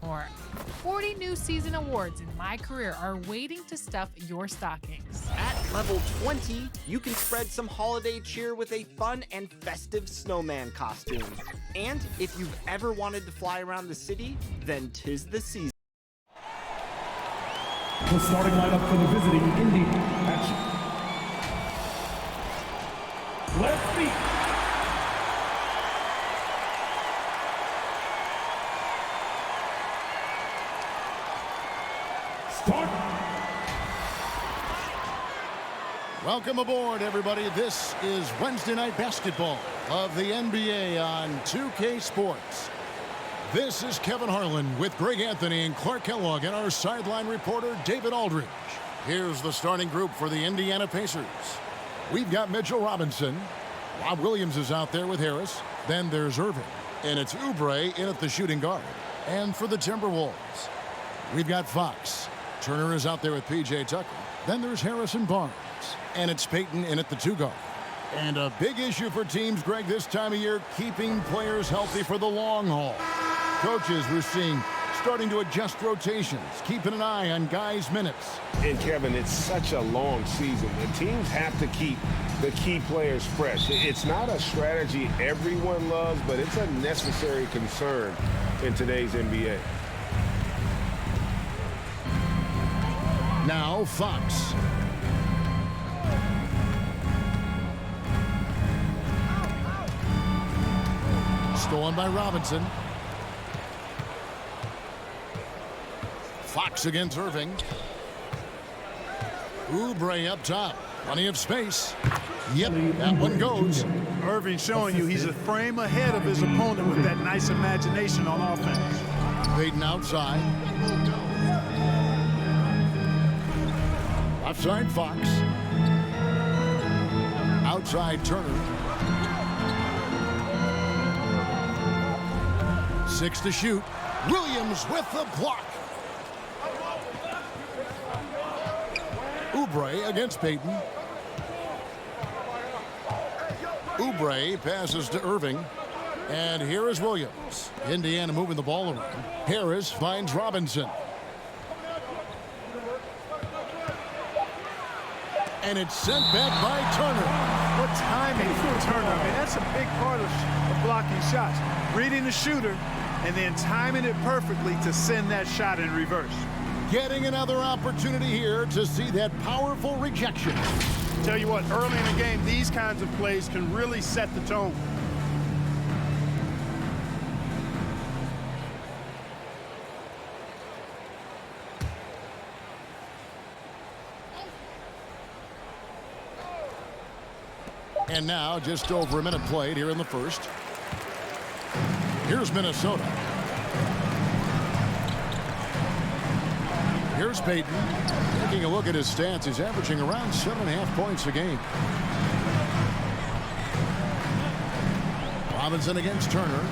more. 40 new season awards in my career are waiting to stuff your stockings. At level 20, you can spread some holiday cheer with a fun and festive snowman costume. And if you've ever wanted to fly around the city, then 'tis the season. The starting lineup for the visiting Indy action. Let's meet. Start. Welcome aboard, everybody. This is Wednesday Night Basketball of the NBA on 2K Sports. This is Kevin Harlan with Greg Anthony and Clark Kellogg and our sideline reporter, David Aldridge. Here's the starting group for the Indiana Pacers. We've got Mitchell Robinson. Rob Williams is out there with Harris. Then there's Irving. And it's Oubre in at the shooting guard. And for the Timberwolves, we've got Fox. Turner is out there with P.J. Tucker. Then there's Harrison Barnes. And it's Payton in at the two guard. And a big issue for teams, Greg, this time of year, keeping players healthy for the long haul. Coaches, we're seeing, starting to adjust rotations, keeping an eye on guys' minutes. And, Kevin, it's such a long season. The teams have to keep the key players fresh. It's not a strategy everyone loves, but it's a necessary concern in today's NBA. Now Fox. Stolen by Robinson. Fox against Irving. Oubre up top. Plenty of space. Yep, that one goes. Irving showing you he's a frame ahead of his opponent with that nice imagination on offense. Payton outside. Outside Fox. Outside Turner. 6 to shoot. Williams with the block. Oubre against Payton. Oubre passes to Irving. And here is Williams. Indiana moving the ball around. Harris finds Robinson. And it's sent back by Turner. What timing for Turner. I mean, that's a big part of blocking shots. Reading the shooter and then timing it perfectly to send that shot in reverse. Getting another opportunity here to see that powerful rejection. Tell you what, early in the game, these kinds of plays can really set the tone. And now just over a minute played here in the first. Here's Minnesota. Here's Payton. Taking a look at his stats, he's averaging around 7.5 points a game. Robinson against Turner.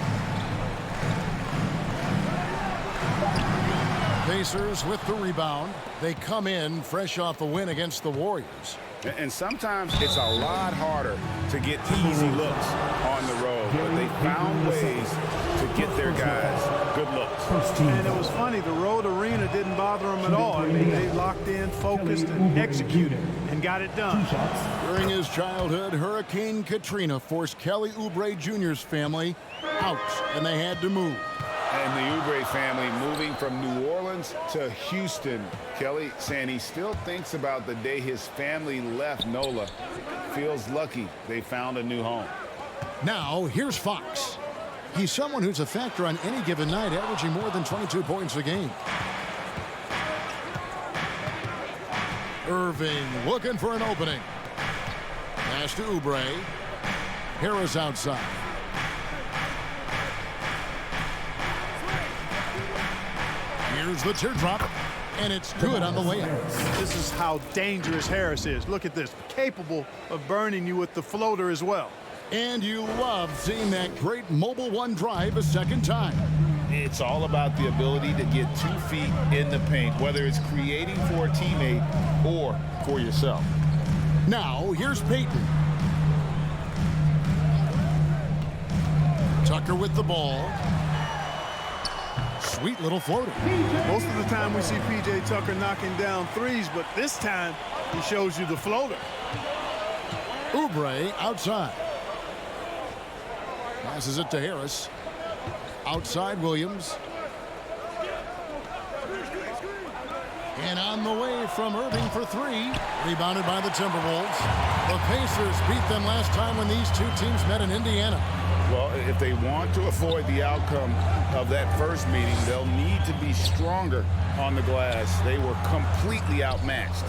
Pacers with the rebound. They come in fresh off the win against the Warriors. And sometimes it's a lot harder to get easy looks on the road, but they found ways to get their guys good looks. And it was funny, the road arena didn't bother them at all. I mean, they locked in, focused, and executed, and got it done. During his childhood, Hurricane Katrina forced Kelly Oubre Jr.'s family out, and they had to move. And the Oubre family moving from New Orleans to Houston. Kelly saying he still thinks about the day his family left NOLA. Feels lucky they found a new home. Now, here's Fox. He's someone who's a factor on any given night, averaging more than 22 points a game. Irving looking for an opening. Pass to Oubre. Harris outside. Here's the teardrop, and it's good on the layup. This is how dangerous Harris is. Look at this, capable of burning you with the floater as well. And you love seeing that great mobile one drive a second time. It's all about the ability to get 2 feet in the paint, whether it's creating for a teammate or for yourself. Now, here's Payton. Tucker with the ball. Sweet little floater. Most of the time we see P.J. Tucker knocking down threes, but this time he shows you the floater. Oubre outside. Passes it to Harris. Outside Williams. And on the way from Irving for three. Rebounded by the Timberwolves. The Pacers beat them last time when these two teams met in Indiana. Well, if they want to avoid the outcome of that first meeting, they'll need to be stronger on the glass. They were completely outmatched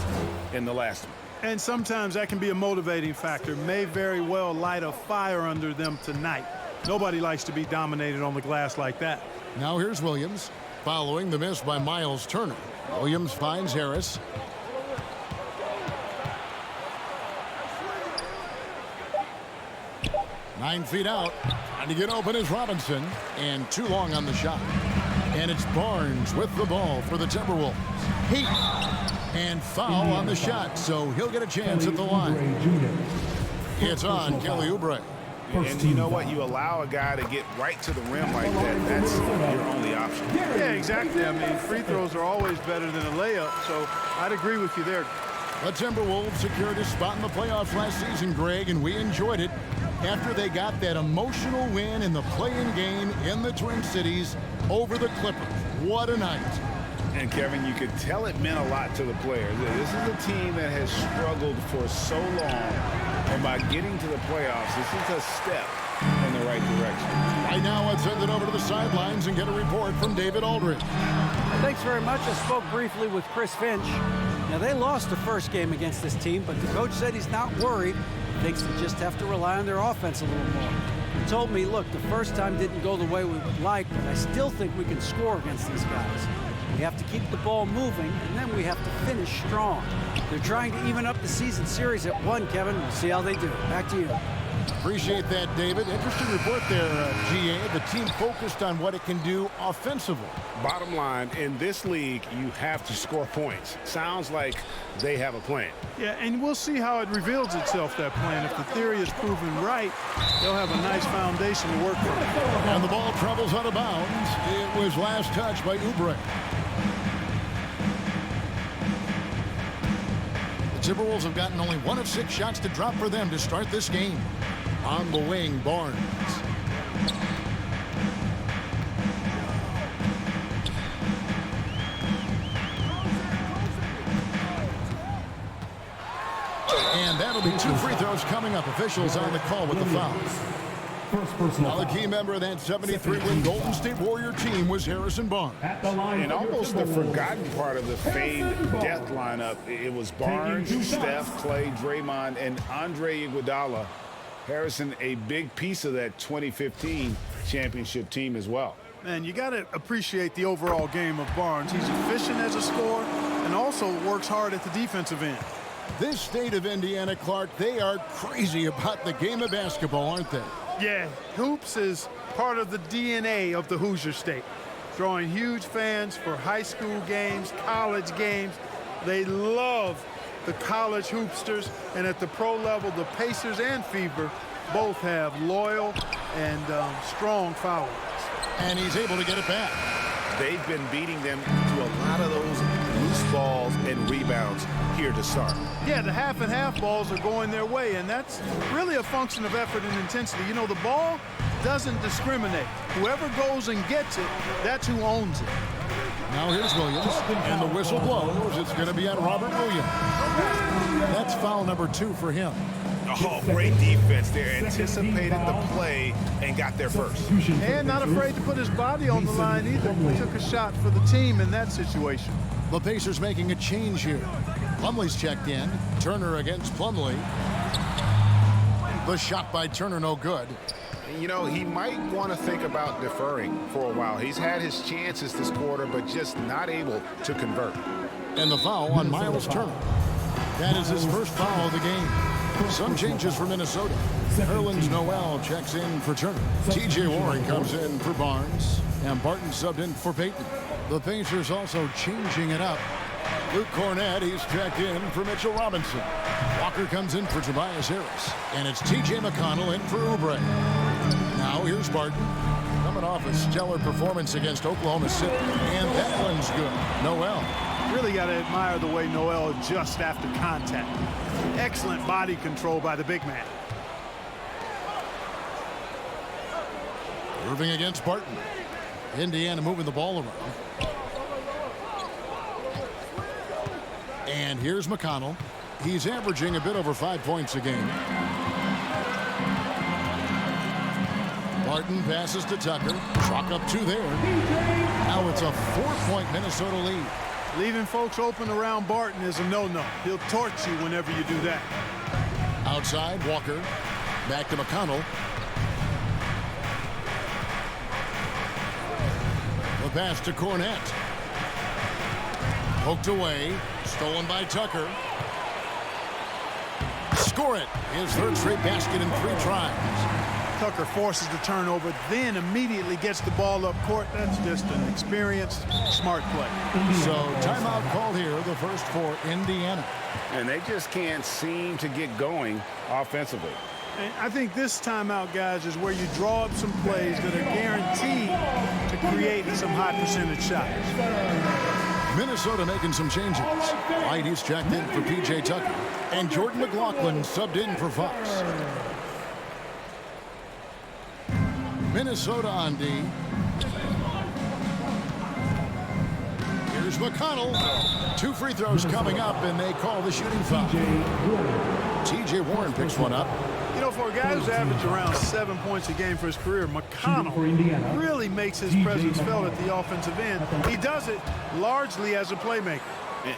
in the last one. And sometimes that can be a motivating factor. May very well light a fire under them tonight. Nobody likes to be dominated on the glass like that. Now here's Williams, following the miss by Miles Turner. Williams finds Harris. Nine feet out. Trying to get open is Robinson. And too long on the shot. And it's Barnes with the ball for the Timberwolves. Heat. And foul on the shot, so he'll get a chance at the line. It's on Kelly Oubre. And you know what? You allow a guy to get right to the rim like that. That's your only option. Yeah, exactly. I mean, free throws are always better than a layup, so I'd agree with you there. The Timberwolves secured a spot in the playoffs last season, Greg, and we enjoyed it after they got that emotional win in the play-in game in the Twin Cities over the Clippers. What a night. And Kevin, you could tell it meant a lot to the players. This is a team that has struggled for so long. And by getting to the playoffs, this is a step in the right direction. Right now, let's send it over to the sidelines and get a report from David Aldridge. Thanks very much. I spoke briefly with Chris Finch. Now, they lost the first game against this team, but the coach said he's not worried. He thinks they just have to rely on their offense a little more. He told me, look, the first time didn't go the way we would like, but I still think we can score against these guys. We have to keep the ball moving, and then we have to finish strong. They're trying to even up the season series at 1, Kevin. We'll see how they do. Back to you. Appreciate that, David. Interesting report there, GA. The team focused on what it can do offensively. Bottom line, in this league, you have to score points. Sounds like they have a plan. Yeah, and we'll see how it reveals itself, that plan. If the theory is proven right, they'll have a nice foundation to work from. And the ball travels out of bounds. It was last touched by Oubre. The Timberwolves have gotten only 1 of 6 shots to drop for them to start this game. On the wing, Barnes. And that'll be 2 free throws coming up. Officials on the call with the fouls. Now the key member of that 73-win Golden State Warrior team was Harrison Barnes. And almost the forgotten part of the famed death lineup, it was Barnes, Steph, Clay, Draymond, and Andre Iguodala. Harrison, a big piece of that 2015 championship team as well. Man, you got to appreciate the overall game of Barnes. He's efficient as a scorer and also works hard at the defensive end. This state of Indiana, Clark, they are crazy about the game of basketball, aren't they? Yeah, hoops is part of the DNA of the Hoosier State. Drawing huge fans for high school games, college games. They love the college hoopsters, and at the pro level, the Pacers and Fever both have loyal and strong followers. And he's able to get it back. They've been beating them to a lot of those loose balls and rebounds here to start. Yeah, the half and half balls are going their way, and that's really a function of effort and intensity. You know, the ball doesn't discriminate. Whoever goes and gets it, that's who owns it. Now here's Williams, and the whistle blows. It's going to be on Robert Williams. That's foul number 2 for him. Oh, great defense there. Anticipated the play and got there first. And not afraid to put his body on the line either. He took a shot for the team in that situation. The Pacers making a change here. Plumlee's checked in. Turner against Plumlee. The shot by Turner no good. You know, he might want to think about deferring for a while. He's had his chances this quarter, but just not able to convert. And the foul on Miles Turner. That is his first foul of the game. Some changes for Minnesota. Nerlens Noel checks in for Turner. T.J. Warren comes in for Barnes. And Barton subbed in for Payton. The Pacers also changing it up. Luke Cornett, he's checked in for Mitchell Robinson. Walker comes in for Tobias Harris. And it's T.J. McConnell in for Oubre. Now here's Barton. coming off a stellar performance against Oklahoma City. And that one's good. Noel. Really got to admire the way Noel adjusts after contact. Excellent body control by the big man. Irving against Barton. Indiana moving the ball around. And here's McConnell. He's averaging a bit over 5 points a game. Barton passes to Tucker. Chalk up 2 there. Now it's a 4-point Minnesota lead. Leaving folks open around Barton is a no-no. He'll torch you whenever you do that. Outside, Walker. Back to McConnell. The pass to Cornette. Poked away. Stolen by Tucker. Score it. His third straight basket in 3 tries. Tucker forces the turnover, then immediately gets the ball up court. That's just an experienced, smart play. So timeout called here, the first for Indiana. And they just can't seem to get going offensively. And I think this timeout, guys, is where you draw up some plays that are guaranteed to create some high percentage shots. Minnesota making some changes. White is checked in for P.J. Tucker. And Jordan McLaughlin subbed in for Fox. Minnesota on D. Here's McConnell. 2 free throws coming up, and they call the shooting foul. T.J. Warren picks one up. You know, for a guy who's averaged around 7 points a game for his career, McConnell really makes his presence felt at the offensive end. He does it largely as a playmaker.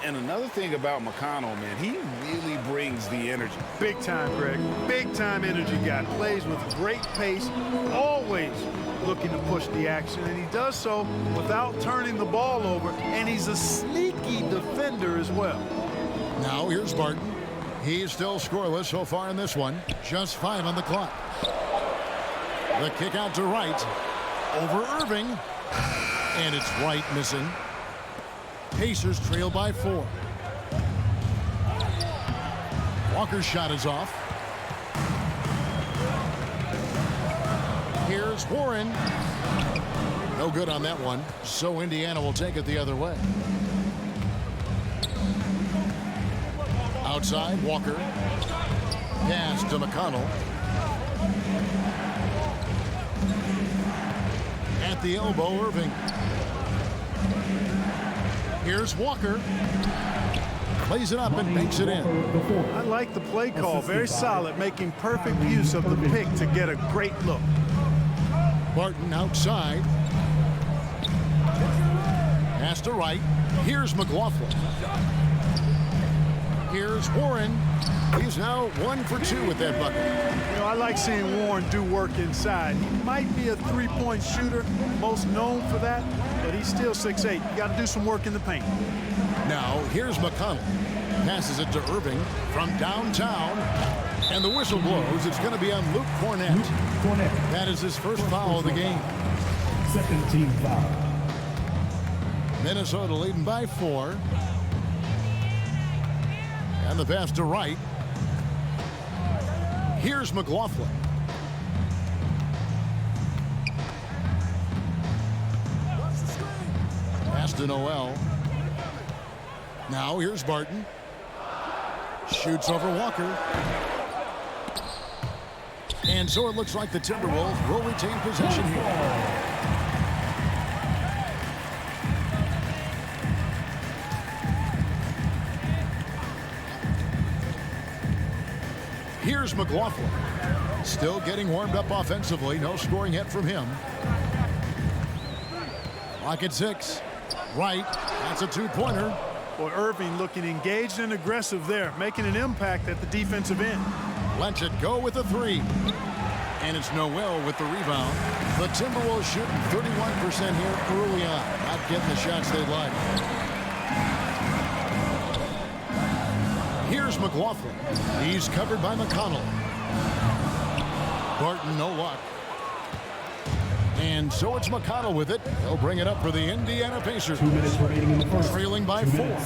And another thing about McConnell, man, he really brings the energy. Big time, Greg. Big time energy guy. Plays with great pace, always looking to push the action, and he does so without turning the ball over, and he's a sneaky defender as well. Now here's Barton. He's still scoreless so far in this one. Just 5 on the clock. The kick out to Wright. Over Irving. And it's Wright missing. Pacers trail by 4. Walker's shot is off. Here's Warren. No good on that one. So Indiana will take it the other way. Outside, Walker. Pass to McConnell. At the elbow, Irving. Here's Walker. Plays it up and banks it in. I like the play call. Very solid, making perfect use of the pick to get a great look. Barton outside. Pass to Wright. Here's McLaughlin. Here's Warren. He's now 1 for 2 with that bucket. You know, I like seeing Warren do work inside. He might be a 3-point shooter, most known for that, but he's still 6'8". You got to do some work in the paint. Now, here's McConnell. Passes it to Irving from downtown. And the whistle blows. It's going to be on Luke Cornette. That is his first foul of the game. Second team foul. Minnesota leading by 4. And the pass to Wright. Here's McLaughlin. Pass to Noel. Now here's Barton. Shoots over Walker. And so it looks like the Timberwolves will retain possession here. Here's McLaughlin. Still getting warmed up offensively. No scoring yet from him. Clock at 6. Wright. That's a 2-pointer. Well, Irving looking engaged and aggressive there, making an impact at the defensive end. Lets it go with a 3. And it's Noel with the rebound. The Timberwolves shooting 31% here early on. Not getting the shots they'd like. Here's McLaughlin. He's covered by McConnell. Barton, no luck. And so it's McConnell with it. He'll bring it up for the Indiana Pacers. 2 minutes remaining in the first. Trailing by 4.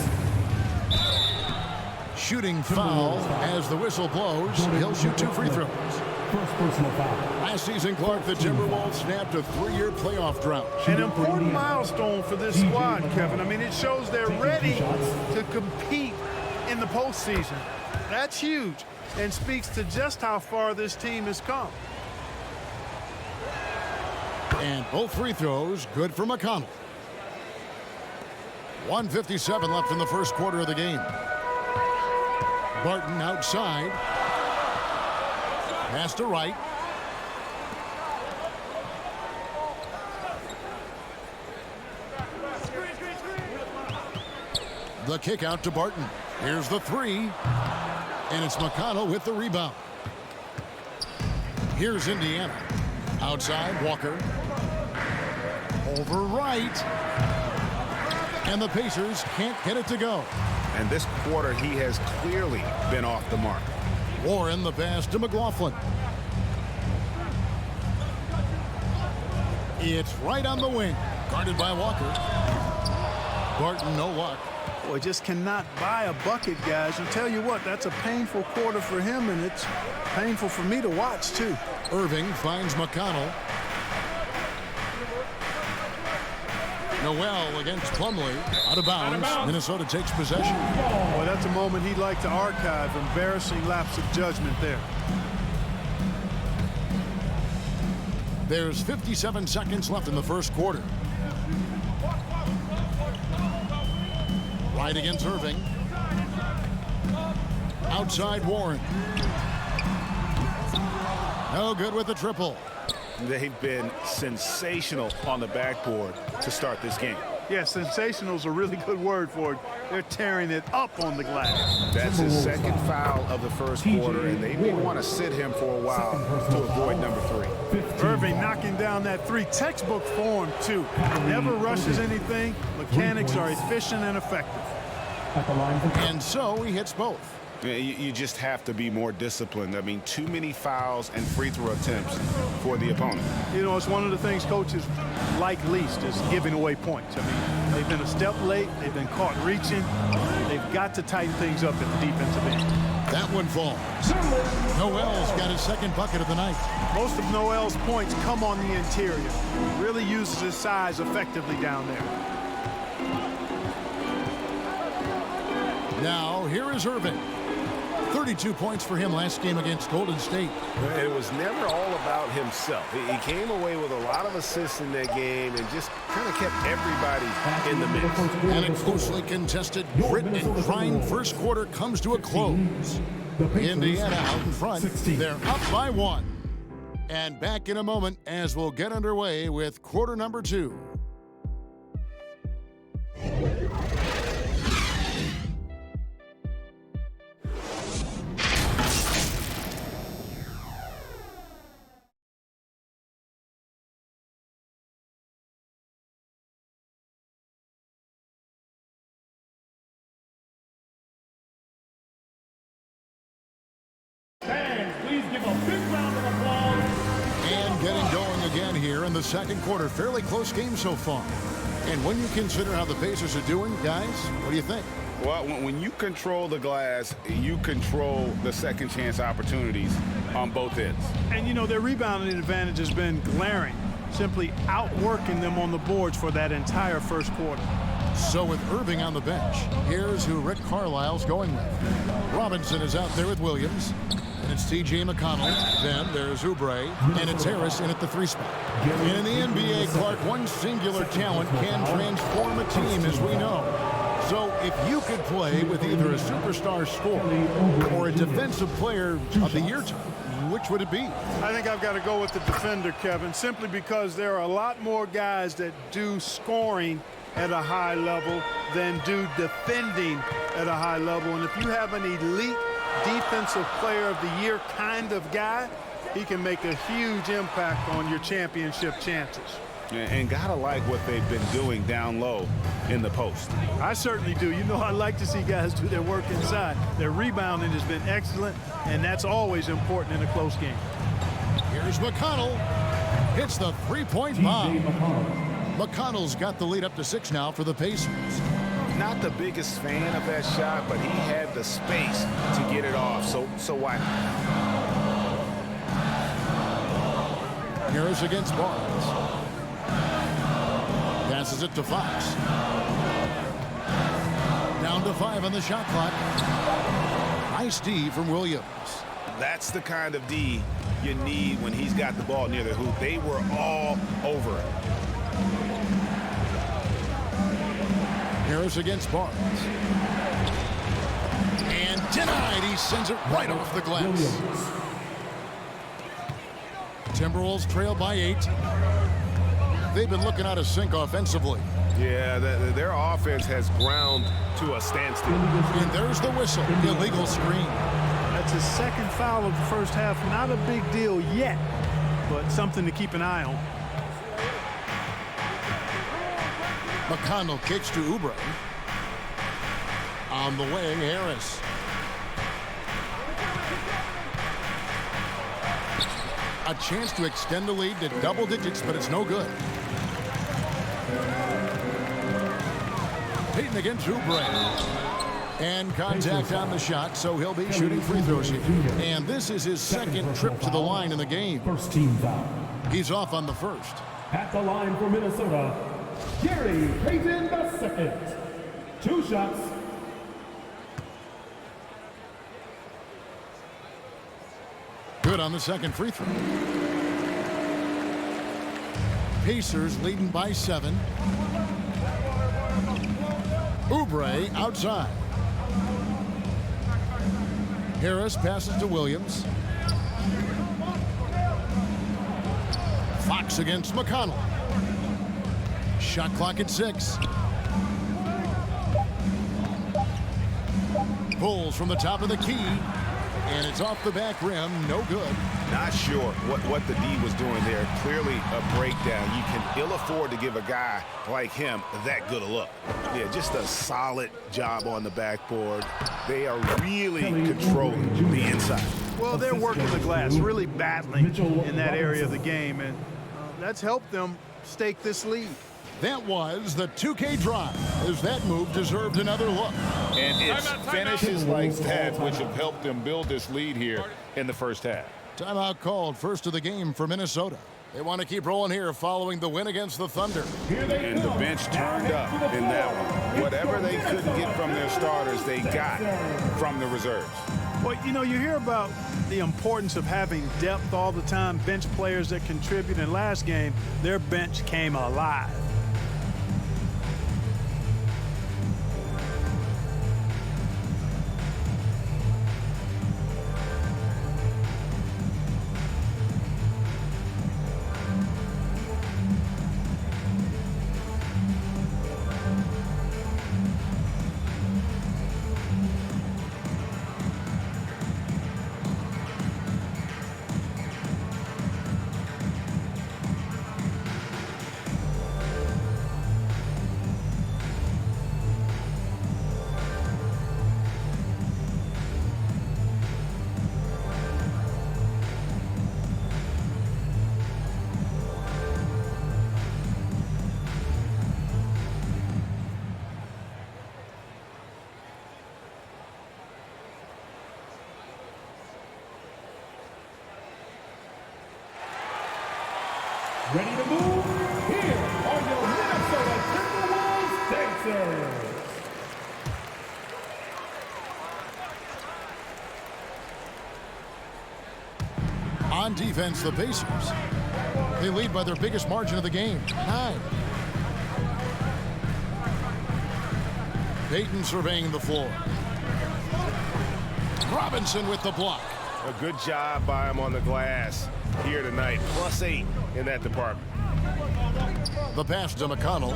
Shooting foul as the whistle blows. He'll shoot 2 free throws. First personal foul. Last season, Clark, the Timberwolves snapped a 3-year playoff drought. An important milestone for this squad, Kevin. I mean, it shows they're ready to compete in the postseason. That's huge and speaks to just how far this team has come. And both free throws good for McConnell. 1:57 left in the first quarter of the game. Barton outside. Pass to Wright. The kick out to Barton. Here's the three. And it's McConnell with the rebound. Here's Indiana. Outside, Walker. Over Wright. And the Pacers can't get it to go. And this quarter, he has clearly been off the mark. Warren the pass to McLaughlin. It's right on the wing. Guarded by Walker. Barton, no luck. Boy, just cannot buy a bucket, guys. And tell you what, that's a painful quarter for him, and it's painful for me to watch, too. Irving finds McConnell. Noel against Plumlee. Out of bounds. Minnesota takes possession. Boy, that's a moment he'd like to archive. Embarrassing lapse of judgment there. There's 57 seconds left in the first quarter. Right against Irving. Outside Warren. No good with the triple. They've been sensational on the backboard to start this game. Yeah, sensational is a really good word for it. They're tearing it up on the glass. That's his second foul of the first quarter, and they may want to sit him for a while to avoid number 3. Irving knocking down that 3. Textbook form, too. Never rushes anything. Mechanics are efficient and effective. And so he hits both. You just have to be more disciplined. I mean, too many fouls and free throw attempts for the opponent. You know, it's one of the things coaches like least is giving away points. I mean, they've been a step late. They've been caught reaching. They've got to tighten things up at the defensive end. That one falls. Noel's got his second bucket of the night. Most of Noel's points come on the interior. Really uses his size effectively down there. Now, here is Irving. 32 points for him last game against Golden State. It was never all about himself. He came away with a lot of assists in that game and just kind of kept everybody in the mix. And a closely contested, grit and grind first quarter comes to a close. Indiana out in front. They're up by 1. And back in a moment as we'll get underway with quarter number 2. Please give a big round of applause. And getting going again here in the second quarter. Fairly close game so far. And when you consider how the Pacers are doing, guys, what do you think? Well, when you control the glass, you control the second chance opportunities on both ends. And, you know, their rebounding advantage has been glaring, simply outworking them on the boards for that entire first quarter. So with Irving on the bench, here's who Rick Carlisle's going with. Robinson is out there with Williams. And it's T.J. McConnell. Then there's Oubre. And it's Harris in at the 3 spot. And in the NBA, Clark, one singular talent can transform a team, as we know. So if you could play with either a superstar scorer or a defensive player of the year type, which would it be? I think I've got to go with the defender, Kevin, simply because there are a lot more guys that do scoring at a high level than do defending at a high level. And if you have an elite defensive player of the year kind of guy, he can make a huge impact on your championship chances. And gotta like what they've been doing down low in the post. I certainly do. You know, I like to see guys do their work inside. Their rebounding has been excellent, and that's always important in a close game. Here's McConnell. Hits the three-point bomb. McConnell's got the lead up to 6 now for the Pacers. Not the biggest fan of that shot, but he had the space to get it off, so why not? Harris against Barnes. Passes it to Fox. Down to 5 on the shot clock. Nice D from Williams. That's the kind of D you need when he's got the ball near the hoop. They were all over it. Harris against Barnes. And denied. He sends it right off the glass. Timberwolves trail by 8. They've been looking out of sync offensively. Yeah, their offense has ground to a standstill. And there's the whistle. Illegal screen. That's his second foul of the first half. Not a big deal yet, but something to keep an eye on. McConnell kicks to Oubre. On the wing, Harris. A chance to extend the lead to double digits, but it's no good. Payton against Oubre. And contact on the shot, so he'll be shooting free throws here. And this is his second trip to the line in the game. First team foul. He's off on the first. At the line for Minnesota, Gary Payton II. 2 shots. Good on the second free throw. Pacers leading by 7. Oubre outside. Harris passes to Williams. Fox against McConnell. Shot clock at 6. Pulls from the top of the key. And it's off the back rim. No good. Not sure what the D was doing there. Clearly a breakdown. You can ill afford to give a guy like him that good a look. Yeah, just a solid job on the backboard. They are really controlling the inside. Well, they're working the glass, really battling in that area of the game, and that's helped them stake this lead. That was the 2K drive, as that move deserved another look. And it's finishes like that which have helped them build this lead here in the first half. Timeout called, first of the game for Minnesota. They want to keep rolling here following the win against the Thunder. And the bench turned up in that one. Whatever they couldn't get from their starters, they got from the reserves. Well, you know, you hear about the importance of having depth all the time, bench players that contribute. In last game, their bench came alive. Ready to move? Here are your Minnesota Timberwolves Dancers. On defense, the Pacers. They lead by their biggest margin of the game, 9. Payton surveying the floor. Robinson with the block. A good job by him on the glass here tonight. +8 in that department. The pass to McConnell.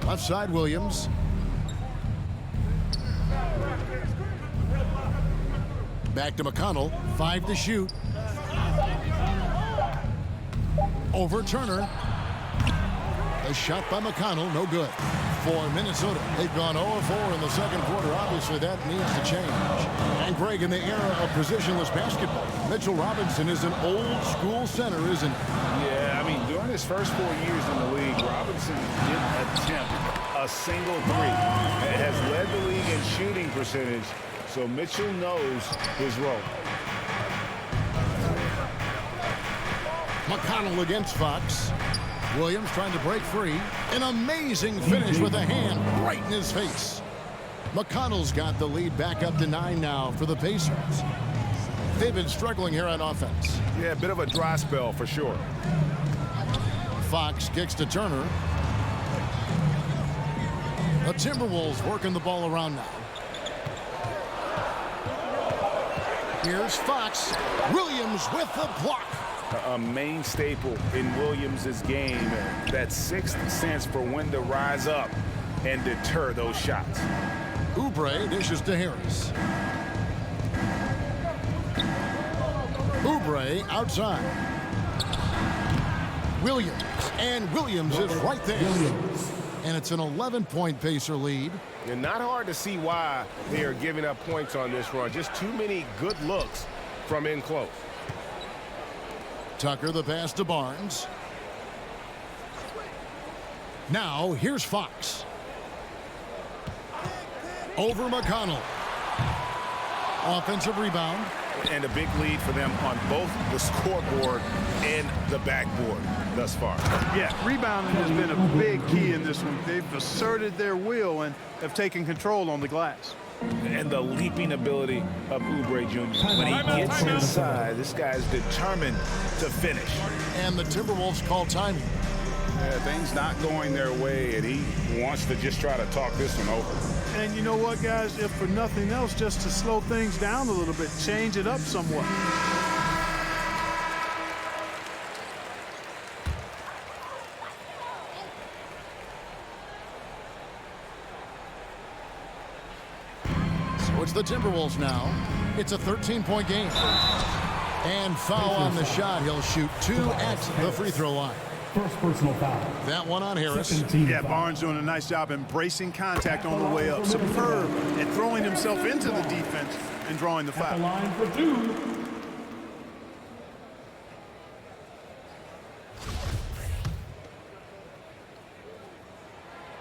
Left side, Williams. Back to McConnell. 5 to shoot. Over Turner. A shot by McConnell, no good. For Minnesota, they've gone 0-4 in the second quarter. Obviously, that needs to change. And Greg, in the era of positionless basketball, Mitchell Robinson is an old-school center, isn't he? Yeah, I mean, during his first 4 years in the league, Robinson didn't attempt a single three. It has led the league in shooting percentage, so Mitchell knows his role. McConnell against Fox. Williams trying to break free. An amazing finish with a hand right in his face. McConnell's got the lead back up to 9 now for the Pacers. They've been struggling here on offense. Yeah, a bit of a dry spell for sure. Fox kicks to Turner. The Timberwolves working the ball around now. Here's Fox. Williams with the block. A main staple in Williams' game, that sixth sense for when to rise up and deter those shots. Oubre dishes to Harris. Oubre outside. Williams. And Williams is right there. And it's an 11-point Pacer lead. And not hard to see why they are giving up points on this run. Just too many good looks from in close. Tucker the pass to Barnes. Now here's Fox. Over McConnell. Offensive rebound. And a big lead for them on both the scoreboard and the backboard thus far. Yeah, rebounding has been a big key in this one. They've asserted their will and have taken control on the glass. And the leaping ability of Oubre Jr. When he gets inside, this guy's determined to finish. And the Timberwolves call timing. Yeah, things not going their way, and he wants to just try to talk this one over. And you know what, guys? If for nothing else, just to slow things down a little bit, change it up somewhat. So it's the Timberwolves now. It's a 13-point game. And foul on the shot. He'll shoot 2 at the free throw line. First personal foul. That one on Harris. Yeah, Barnes doing a nice job embracing contact on the way up. Superb at throwing himself into the defense and drawing the At the foul. line for 2.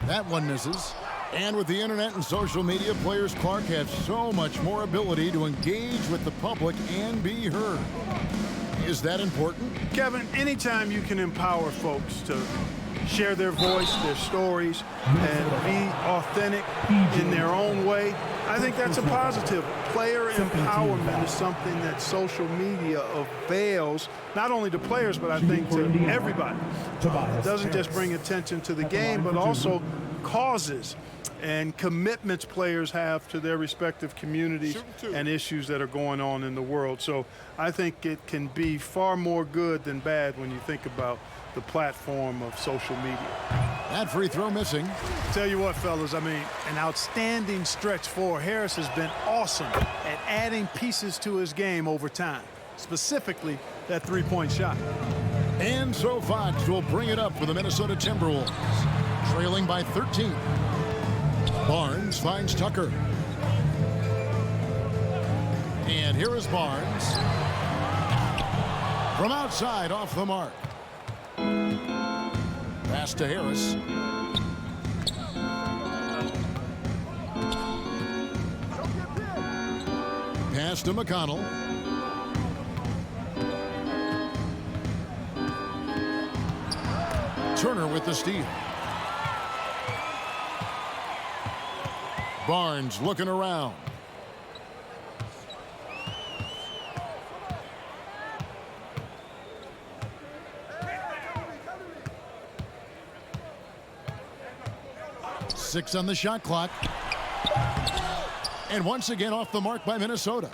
That one misses. And with the internet and social media, players Clark have so much more ability to engage with the public and be heard. Is that important? Kevin, anytime you can empower folks to share their voice, their stories, and be authentic in their own way, I think that's a positive. Player empowerment is something that social media avails, not only to players, but I think to everybody. It doesn't just bring attention to the game, but also causes and commitments players have to their respective communities and issues that are going on in the world. So I think it can be far more good than bad when you think about the platform of social media. That free throw missing. Tell you what, fellas, I mean, an outstanding stretch for Harris has been awesome at adding pieces to his game over time, specifically that three-point shot. And so Fox will bring it up for the Minnesota Timberwolves, trailing by 13. Barnes finds Tucker. And here is Barnes. From outside, off the mark. Pass to Harris. Pass to McConnell. Turner with the steal. Barnes looking around. Six on the shot clock. And once again off the mark by Minnesota.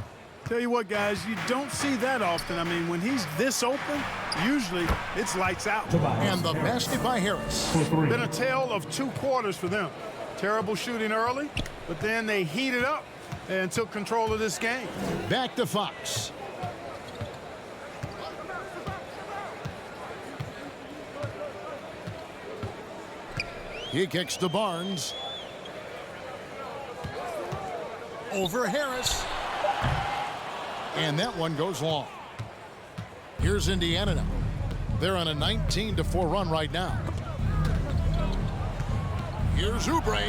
Tell you what, guys, you don't see that often. I mean, when he's this open, usually it's lights out. And the basket by Harris. Been a tale of 2 quarters for them. Terrible shooting early, but then they heated up and took control of this game. Back to Fox. He kicks to Barnes. Over Harris. And that one goes long. Here's Indiana now. They're on a 19-4 run right now. Here's Oubre.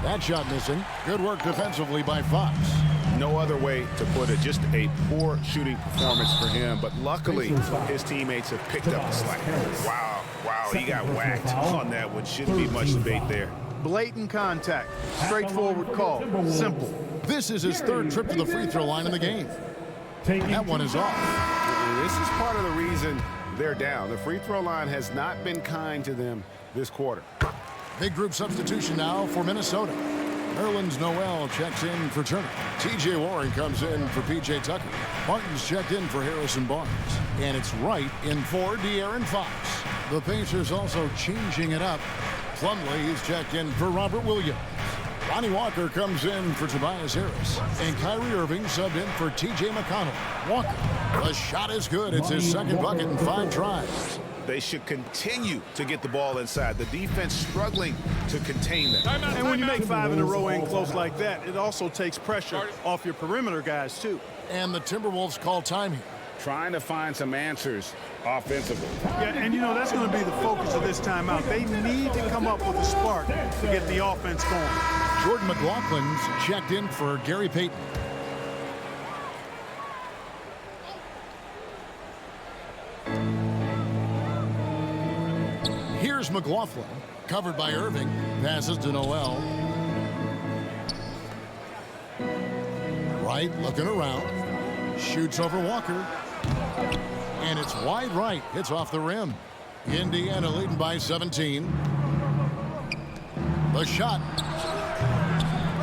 That shot missing. Good work defensively by Fox. no other way to put it. Just a poor shooting performance for him. But luckily, his teammates have picked up the slack. Wow, he got whacked on that one. Shouldn't be much debate there. Blatant contact. Straightforward call. Simple. This is his third trip to the free throw line in the game. That one is off. This is part of the reason they're down. The free throw line has not been kind to them this quarter. Big group substitution now for Minnesota. Nerlens Noel checks in for Turner. T.J. Warren comes in for P.J. Tucker. Martin's checked in for Harrison Barnes. And it's Wright in for De'Aaron Fox. The Pacers also changing it up. Plumlee is checked in for Robert Williams. Lonnie Walker comes in for Tobias Harris. And Kyrie Irving subbed in for T.J. McConnell. Walker, the shot is good. It's his second bucket in 5 tries. They should continue to get the ball inside. The defense struggling to contain them. And when you make 5 in a row in close like that, it also takes pressure off your perimeter guys, too. And the Timberwolves call time here. Trying to find some answers offensively. Yeah, and that's going to be the focus of this timeout. They need to come up with a spark to get the offense going. Jordan McLaughlin's checked in for Gary Payton. Here's McLaughlin, covered by Irving, passes to Noel. Wright looking around, shoots over Walker, and it's wide right. It's off the rim. Indiana leading by 17. The shot,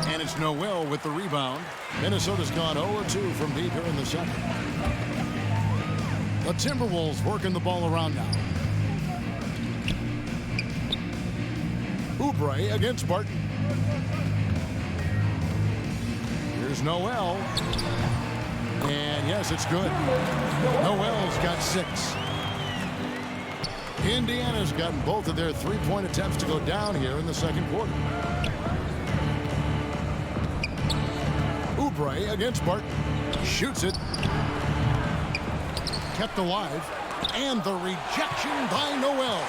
and it's Noel with the rebound. Minnesota's gone 0-2 from deep here in the second. The Timberwolves working the ball around now. Oubre against Barton. Here's Noel. And yes, it's good. Noel's got 6. Indiana's gotten both of their 3-point attempts to go down here in the second quarter. Oubre against Barton. Shoots it. Kept alive. And the rejection by Noel.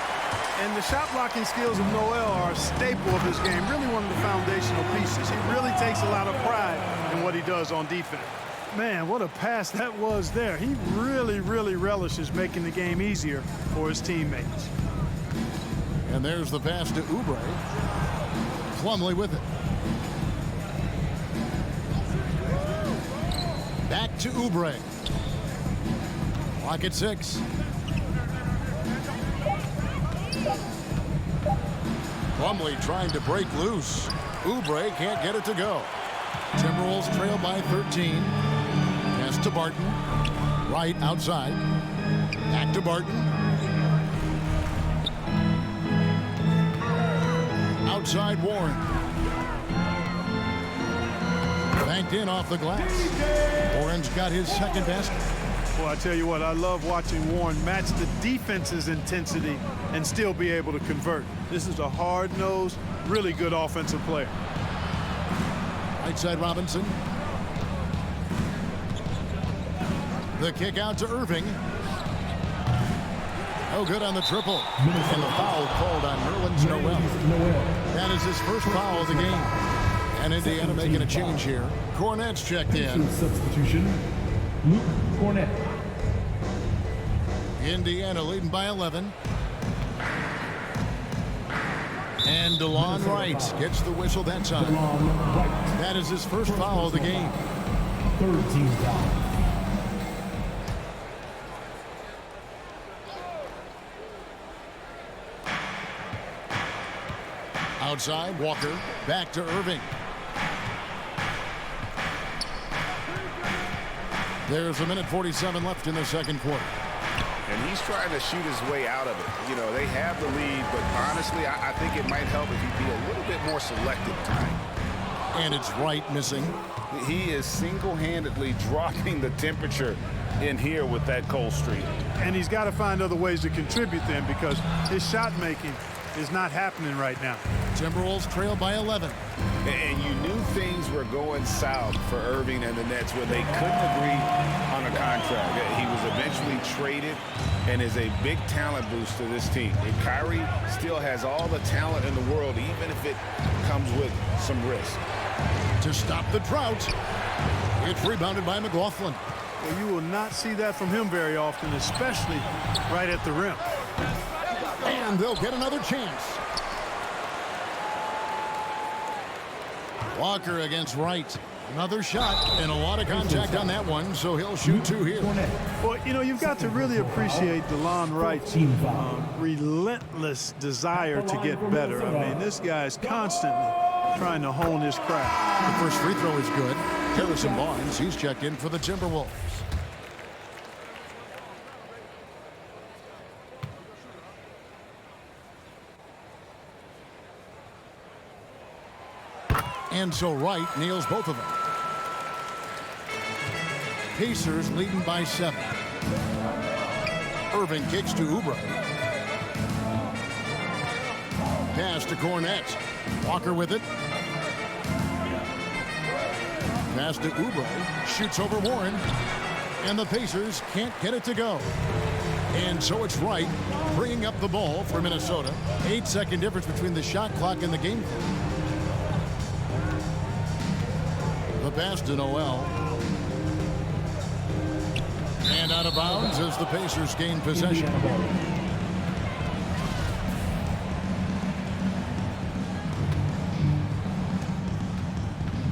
And the shot blocking skills of Noel are a staple of his game, really one of the foundational pieces. He really takes a lot of pride in what he does on defense. Man, what a pass that was there. He really relishes making the game easier for his teammates. And there's the pass to Oubre. Plumlee with it. Back to Oubre. Clock at 6. Plumlee trying to break loose. Oubre can't get it to go. Timberwolves trail by 13. Pass to Barton. Right outside. Back to Barton. Outside Warren. Banked in off the glass. Warren's got his second basket. Well, I tell you what, I love watching Warren match the defense's intensity and still be able to convert. This is a hard-nosed, really good offensive player. Right side Robinson. The kick out to Irving. No good on the triple. And the foul called on Nerlens Noel. That is his first foul of the game. And Indiana making a change here. Cornette's checked in. Substitution, Luke Cornett. Indiana leading by 11. And DeLon Wright gets the whistle that time. That is his first foul of the game. Third team foul. Outside, Walker. Back to Irving. There's 1:47 left in the second quarter. And he's trying to shoot his way out of it. You know, they have the lead, but honestly, I think it might help if he be a little bit more selective tonight. And it's Wright missing. He is single-handedly dropping the temperature in here with that cold streak. And he's got to find other ways to contribute then, because his shot making is not happening right now. Timberwolves trail by 11. And you knew things were going south for Irving and the Nets when they couldn't agree on a contract. He was eventually traded and is a big talent boost to this team. And Kyrie still has all the talent in the world, even if it comes with some risk. To stop the drought. It's rebounded by McLaughlin. Well, you will not see that from him very often, especially right at the rim. And they'll get another chance. Walker against Wright. Another shot and a lot of contact on that one, so he'll shoot 2 here. Well, you know, you've got to really appreciate DeLon Wright's relentless desire to get better. I mean, this guy is constantly trying to hone his craft. The first free throw is good. Harrison Barnes, he's checked in for the Timberwolves. And so Wright nails both of them. Pacers leading by 7. Irving kicks to Oubre. Pass to Cornette. Walker with it. Pass to Oubre. Shoots over Warren. And the Pacers can't get it to go. And so it's Wright bringing up the ball for Minnesota. 8-second difference between the shot clock and the game clock. The pass to Noel. And out of bounds as the Pacers gain possession.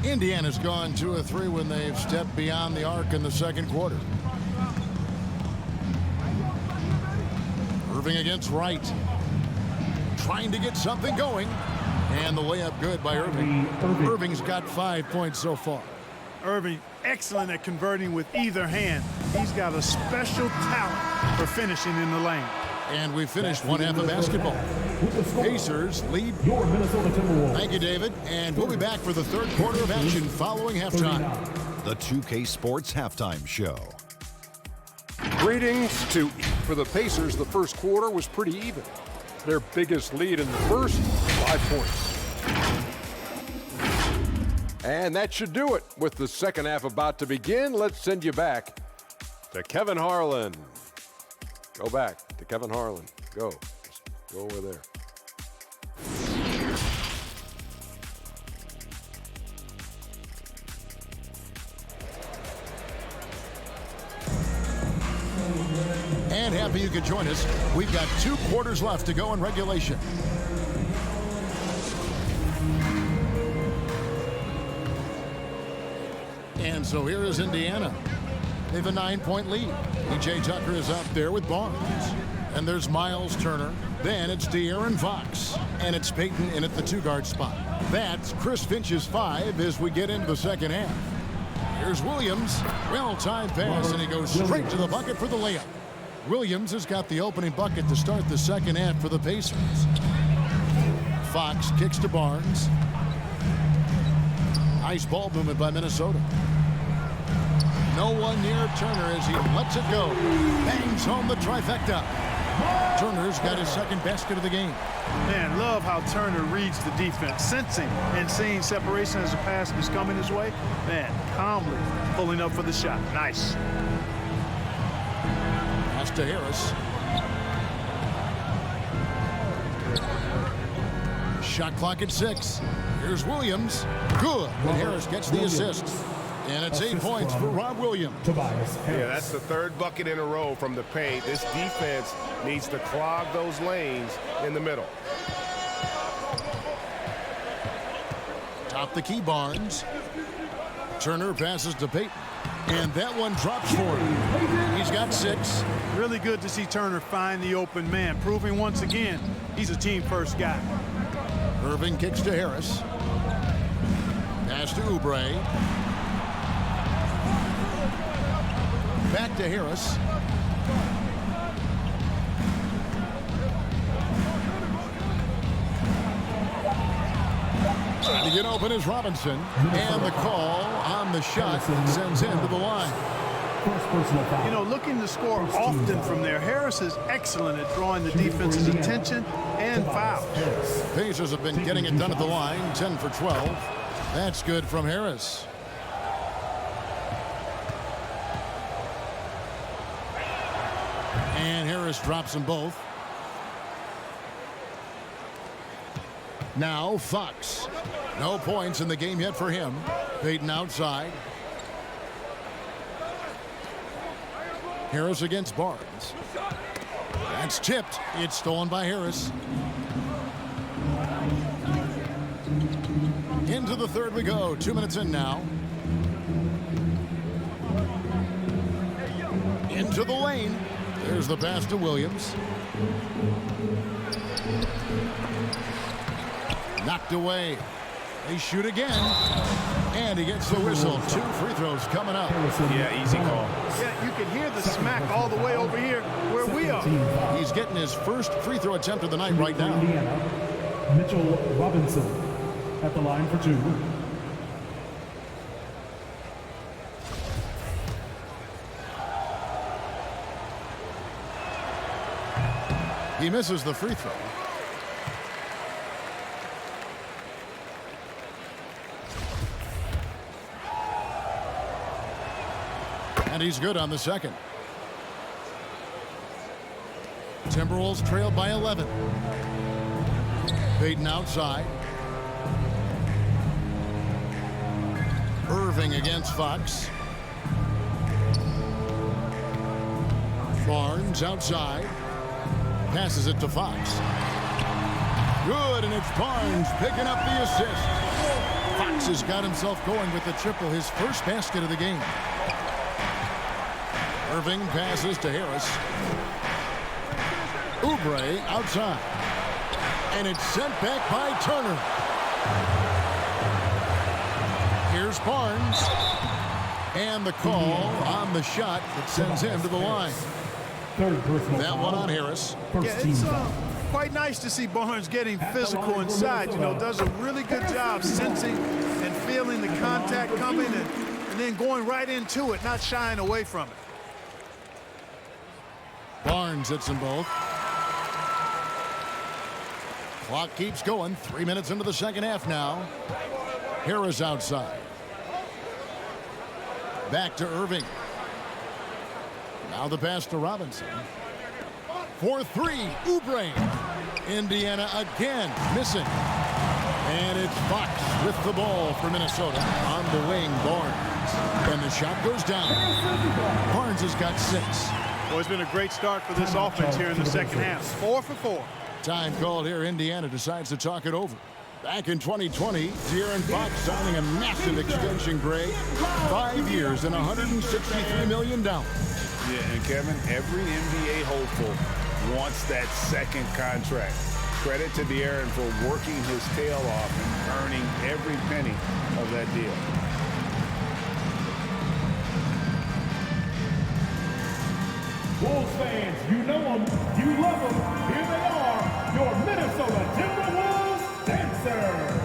Indiana's gone 2 of 3 when they've stepped beyond the arc in the second quarter. Irving against Wright. Trying to get something going. And the layup good by Irving. Irving's got 5 points so far. Irving, excellent at converting with either hand. He's got a special talent for finishing in the lane. And we finished one half of basketball. Pacers lead. Your Minnesota Timberwolves. Thank you, David. And we'll be back for the third quarter of action following halftime. The 2K Sports Halftime Show. Greetings to for the Pacers. The first quarter was pretty even. Their biggest lead in the first, 5 points. And that should do it. With the second half about to begin, let's send you back to Kevin Harlan. Go back to Kevin Harlan. Go. Just go over there. And happy you could join us. We've got 2 quarters left to go in regulation. And so here is Indiana. They have a 9-point lead. E.J. Tucker is up there with Barnes. And there's Miles Turner. Then it's De'Aaron Fox. And it's Payton in at the 2-guard spot. That's Chris Finch's 5 as we get into the second half. Here's Williams. Well-timed pass, and he goes straight to the bucket for the layup. Williams has got the opening bucket to start the second half for the Pacers. Fox kicks to Barnes. Nice ball movement by Minnesota. No one near Turner as he lets it go. Bangs home the trifecta. Turner's got his second basket of the game. Man, love how Turner reads the defense, sensing and seeing separation as the pass is coming his way. Man, calmly pulling up for the shot. Nice. Pass to Harris. Shot clock at 6. Here's Williams. Good. And Harris gets the assist. And it's 8 points for Rob Williams. Yeah, that's the third bucket in a row from the paint. This defense needs to clog those lanes in the middle. Top the key, Barnes. Turner passes to Payton. And that one drops for him. He's got 6. Really good to see Turner find the open man, proving once again he's a team-first guy. Irving kicks to Harris. Pass to Oubre. Back to Harris. Trying to get open is Robinson. And the call on the shot sends him to the line. You know, looking to score often from there. Harris is excellent at drawing the defense's attention and fouls. Pacers have been getting it done at the line. 10 for 12. That's good from Harris. And Harris drops them both. Now Fox. No points in the game yet for him. Payton outside. Harris against Barnes. That's tipped. It's stolen by Harris. Into the third we go. 2 minutes in now. Into the lane. There's the pass to Williams. Knocked away. They shoot again. And he gets the whistle. 2 free throws coming up. Yeah, easy call. Yeah, you can hear the smack all the way over here where we are. He's getting his first free throw attempt of the night right now. Indiana, Mitchell Robinson at the line for 2. He misses the free throw. And he's good on the second. Timberwolves trailed by 11. Payton outside. Irving against Fox. Barnes outside. Passes it to Fox. Good, and it's Barnes picking up the assist. Fox has got himself going with the triple, his first basket of the game. Irving passes to Harris. Oubre outside. And it's sent back by Turner. Here's Barnes. And the call on the shot that sends him to the line. That one on Harris. Yeah, it's quite nice to see Barnes getting physical inside. You know, does a really good job sensing and feeling the contact coming and then going right into it, not shying away from it. Barnes hits them both. Clock keeps going. 3 minutes into the second half now. Harris outside. Back to Irving. Now the pass to Robinson. For 3, Oubre. Indiana again missing. And it's Fox with the ball for Minnesota. On the wing, Barnes. And the shot goes down. Barnes has got 6. Well, it's been a great start for this offense here in the second half. 4 for 4. Time called here. Indiana decides to talk it over. Back in 2020, De'Aaron Fox signing a massive extension, Greg. 5 years and $163 million. Yeah, and Kevin, every NBA hopeful wants that second contract. Credit to De'Aaron for working his tail off and earning every penny of that deal. Wolves fans, you know them, you love them. Here they are, your Minnesota Timberwolves dancers.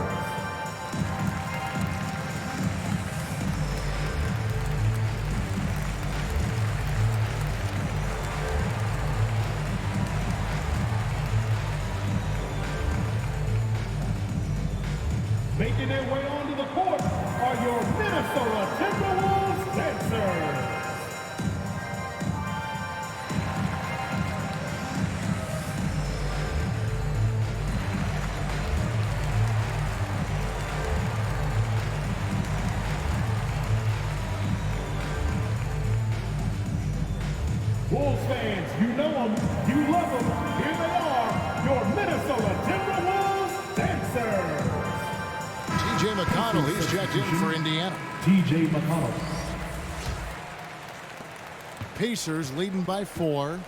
Making their way onto the court are your Minnesota Timberwolves dancers. Wolves fans, you know them, you love them. Here they are, your Minnesota Timberwolves dancers. T.J. McConnell, he's checked in for Indiana. T.J. McConnell. Pacers leading by 4.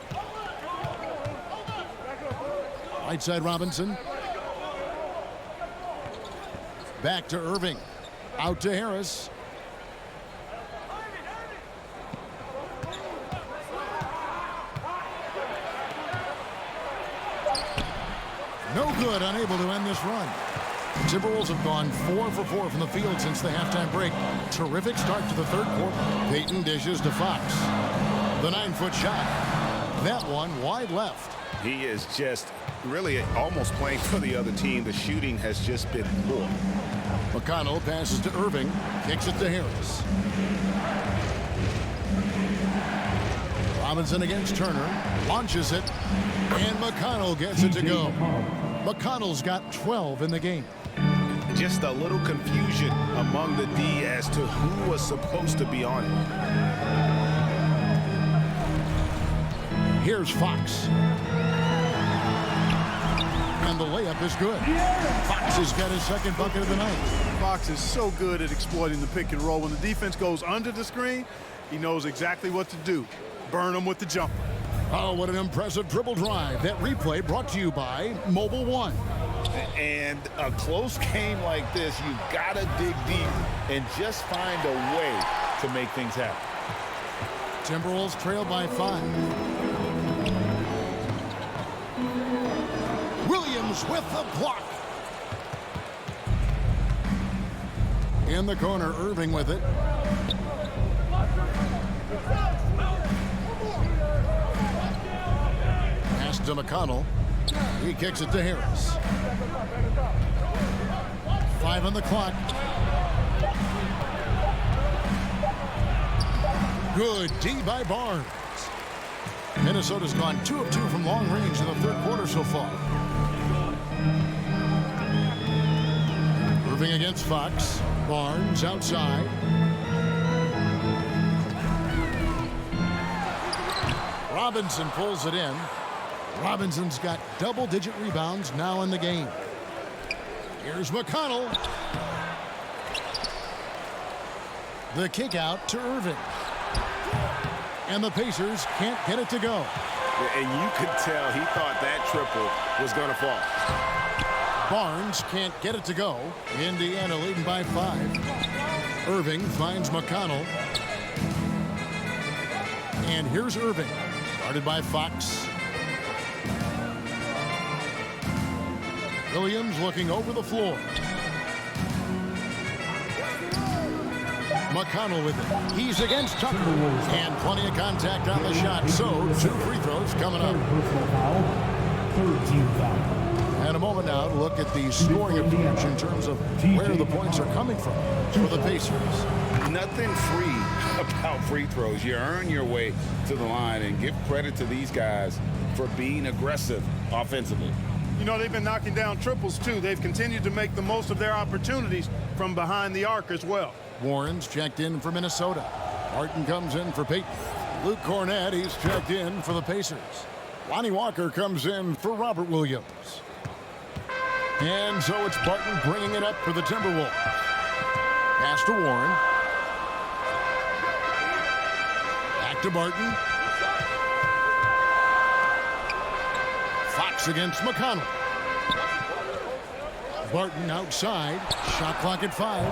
Right side Robinson. Back to Irving. Out to Harris. No good, unable to end this run. Timberwolves have gone 4 for 4 from the field since the halftime break. Terrific start to the third quarter. Payton dishes to Fox. The 9-foot shot. That one wide left. He is just really almost playing for the other team. The shooting has just been poor. McConnell passes to Irving. Kicks it to Harris. Robinson against Turner. Launches it. And McConnell gets it to go. McConnell's got 12 in the game. Just a little confusion among the D as to who was supposed to be on it. Here's Fox. And the layup is good. Fox has got his second bucket of the night. Fox is so good at exploiting the pick and roll. When the defense goes under the screen, he knows exactly what to do. Burn them with the jumper. Oh, what an impressive dribble drive. That replay brought to you by Mobile One. And a close game like this, you've got to dig deep and just find a way to make things happen. Timberwolves trail by 5. Williams with the block. In the corner, Irving with it. Pass to McConnell. He kicks it to Harris. 5 on the clock. Good D by Barnes. Minnesota's gone 2 of 2 from long range in the third quarter so far. Irving against Fox. Barnes outside. Robinson pulls it in. Robinson's got double-digit rebounds now in the game. Here's McConnell. The kick out to Irving. And the Pacers can't get it to go. And you could tell he thought that triple was going to fall. Barnes can't get it to go. Indiana leading by 5. Irving finds McConnell. And here's Irving. Guarded by Fox. Williams looking over the floor. McConnell with it. He's against Tucker. And plenty of contact on the shot. So 2 free throws coming up. And a moment now to look at the scoring approach in terms of where the points are coming from for the Pacers. Nothing free about free throws. You earn your way to the line, and give credit to these guys for being aggressive offensively. You know, they've been knocking down triples, too. They've continued to make the most of their opportunities from behind the arc as well. Warren's checked in for Minnesota. Martin comes in for Peyton. Luke Cornett, he's checked in for the Pacers. Lonnie Walker comes in for Robert Williams. And so it's Barton bringing it up for the Timberwolves. Pass to Warren. Back to Barton. Fox against McConnell. Barton outside. Shot clock at 5.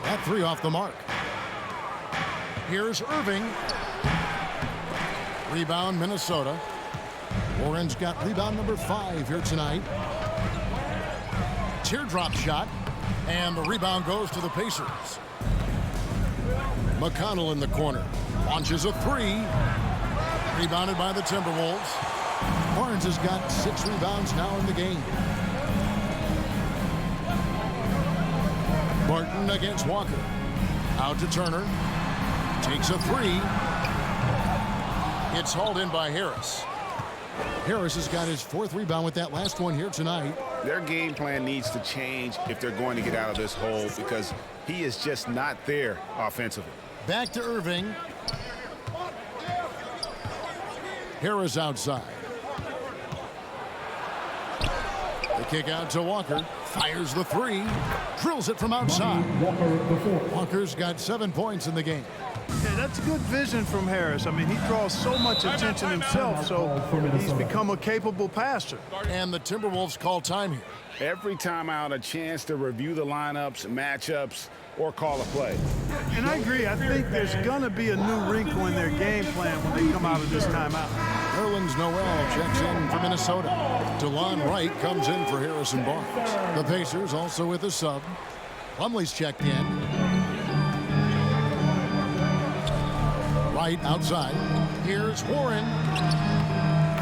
That 3 off the mark. Here's Irving. Rebound Minnesota. Warren's got rebound number 5 here tonight. Teardrop shot. And the rebound goes to the Pacers. McConnell in the corner. Launches a 3. Rebounded by the Timberwolves. Barnes has got 6 rebounds now in the game. Barton against Walker. Out to Turner. Takes a 3. It's hauled in by Harris. Harris has got his 4th rebound with that last one here tonight. Their game plan needs to change if they're going to get out of this hole, because he is just not there offensively. Back to Irving. Harris outside. The kick out to Walker. Fires the 3. Drills it from outside. Walker's got 7 points in the game. Yeah, that's good vision from Harris. I mean, he draws so much attention himself, so he's become a capable passer. And the Timberwolves call time here. Every time out, a chance to review the lineups, matchups, or call a play. And I agree. I think there's going to be a new wrinkle in their game plan when they come out of this timeout. Nerlens Noel checks in for Minnesota. DeLon Wright comes in for Harrison Barnes. The Pacers also with a sub. Plumlee's checked in. Wright outside. Here's Warren.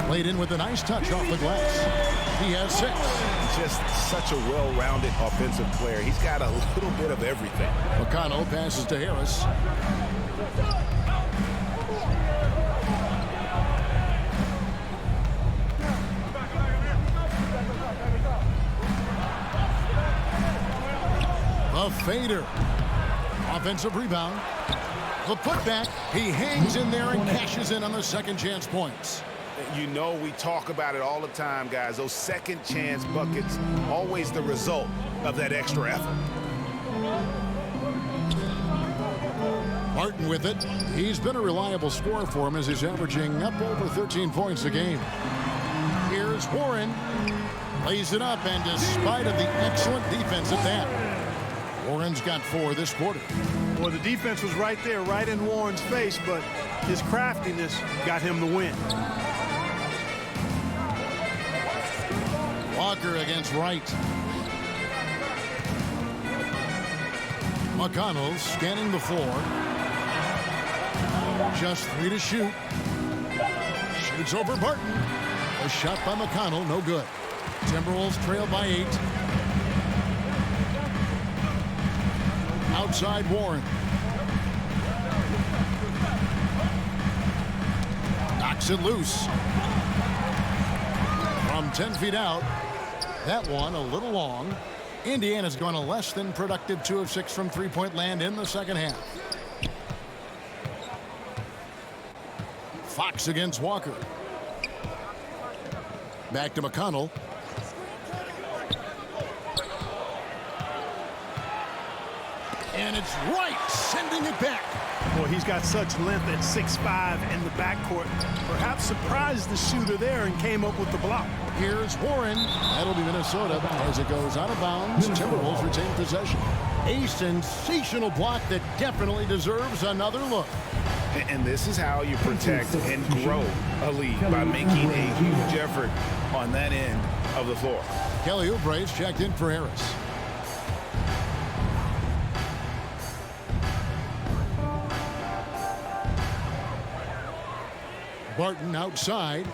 Played in with a nice touch off the glass. He has 6. Just such a well-rounded offensive player. He's got a little bit of everything. McConnell passes to Harris. A fader. Offensive rebound. The putback, he hangs in there and cashes in on the second chance points. You know, we talk about it all the time, guys. Those second chance buckets, always the result of that extra effort. Martin with it. He's been a reliable scorer for him as he's averaging up over 13 points a game. Here's Warren. Lays it up, and despite of the excellent defense at that, Warren's got 4 this quarter. Well, the defense was right there, right in Warren's face, but his craftiness got him the win. Walker against Wright. McConnell scanning the floor. Just 3 to shoot. Shoots over Barton. A shot by McConnell, no good. Timberwolves trail by 8. Outside Warren. Knocks it loose. From 10 feet out. That one a little long. Indiana's gone a less than productive 2 of 6 from three-point land in the second half. Fox against Walker. Back to McConnell. And it's Wright sending it back. Boy, he's got such length at 6'5" in the backcourt. Perhaps surprised the shooter there and came up with the block. Here's Warren. That'll be Minnesota as it goes out of bounds. Timberwolves retain possession. A sensational block that definitely deserves another look. And this is how you protect and grow a lead, by making a huge effort on that end of the floor. Kelly Oubre's checked in for Harris. Barton outside.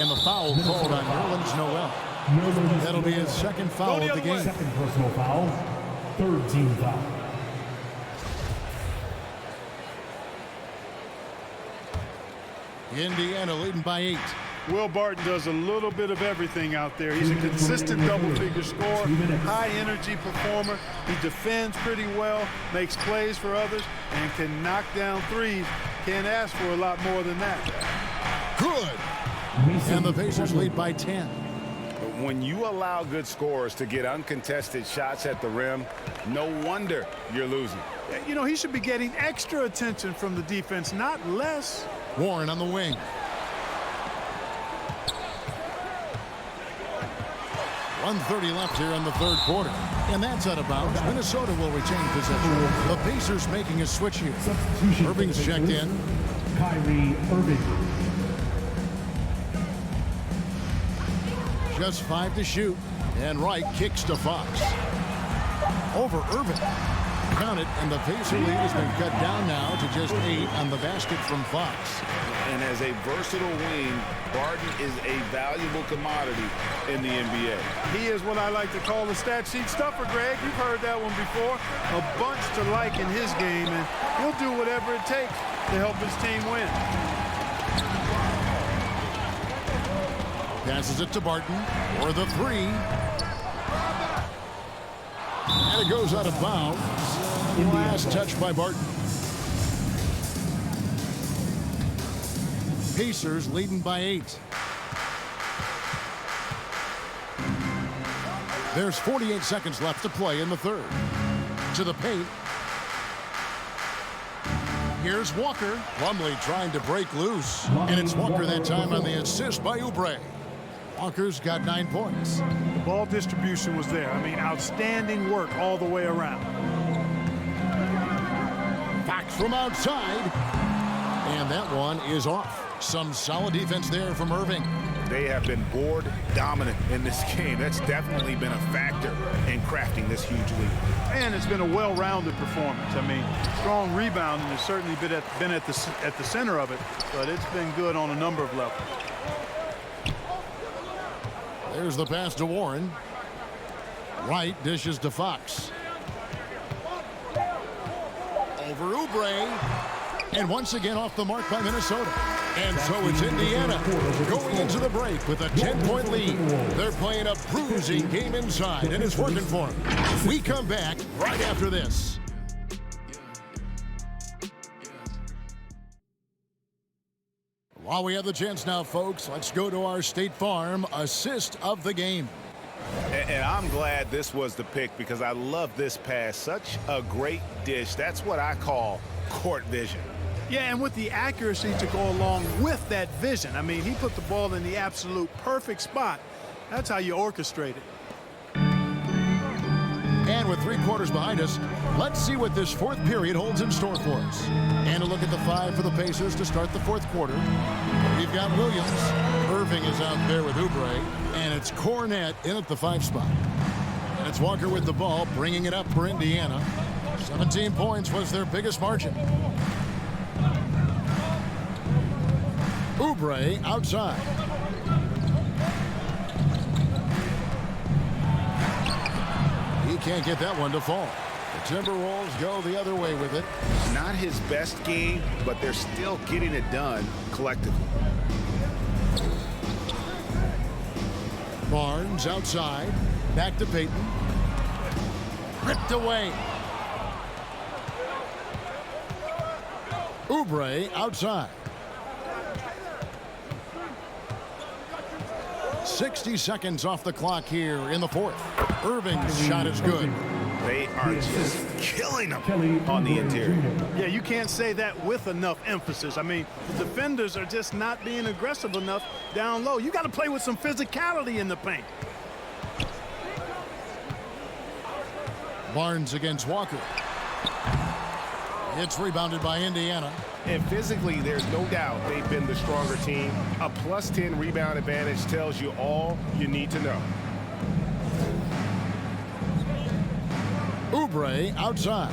And the foul called on Nerlens Noel. That'll be his second foul of the game. Second personal foul. Third team foul. Indiana leading by 8. Will Barton does a little bit of everything out there. He's a consistent double-figure scorer, high-energy performer. He defends pretty well, makes plays for others, and can knock down threes. Can't ask for a lot more than that. Good. And the Pacers lead by 10. When you allow good scorers to get uncontested shots at the rim, no wonder you're losing. You know, he should be getting extra attention from the defense, not less. Warren on the wing. .130 left here in the third quarter. And that's out of bounds. Minnesota will retain possession. The Pacers making a switch here. Irving's checked in. Kyrie Irving. Just 5 to shoot. And Wright kicks to Fox. Over Irving. Count it, and the Pacer lead has been cut down now to just 8 on the basket from Fox. And as a versatile wing, Barton is a valuable commodity in the NBA. He is what I like to call the stat sheet stuffer, Greg. You've heard that one before. A bunch to like in his game, and he'll do whatever it takes to help his team win. Passes it to Barton for the 3. And it goes out of bounds. Last touch by Barton. Pacers leading by 8. There's 48 seconds left to play in the third. To the paint. Here's Walker. Plumlee trying to break loose. And it's Walker that time on the assist by Oubre. Walker's got 9 points. The ball distribution was there. I mean, outstanding work all the way around. Fox from outside. And that one is off. Some solid defense there from Irving. They have been board dominant in this game. That's definitely been a factor in crafting this huge lead. And it's been a well-rounded performance. I mean, strong rebounding has certainly been at the center of it, but it's been good on a number of levels. There's the pass to Warren. Wright dishes to Fox. Over Oubre. And once again off the mark by Minnesota. And so it's Indiana going into the break with a 10-point lead. They're playing a bruising game inside, and it's working for them. We come back right after this. While we have the chance now, folks, let's go to our State Farm assist of the game. And I'm glad this was the pick because I love this pass. Such a great dish. That's what I call court vision. Yeah, and with the accuracy to go along with that vision. I mean, he put the ball in the absolute perfect spot. That's how you orchestrate it. And with 3 quarters behind us, let's see what this fourth period holds in store for us. And a look at the 5 for the Pacers to start the fourth quarter. We've got Williams. Irving is out there with Oubre. And it's Cornette in at the 5 spot. And it's Walker with the ball, bringing it up for Indiana. 17 points was their biggest margin. Oubre outside. He can't get that one to fall. The Timberwolves go the other way with it. Not his best game, but they're still getting it done collectively. Barnes outside. Back to Payton. Ripped away. Oubre outside. 60 seconds off the clock here in the fourth. Irving's shot is good. They are just killing them on the interior. Yeah, you can't say that with enough emphasis. I mean, the defenders are just not being aggressive enough down low. You got to play with some physicality in the paint. Barnes against Walker. It's rebounded by Indiana. And physically, there's no doubt they've been the stronger team. A +10 rebound advantage tells you all you need to know. Oubre outside.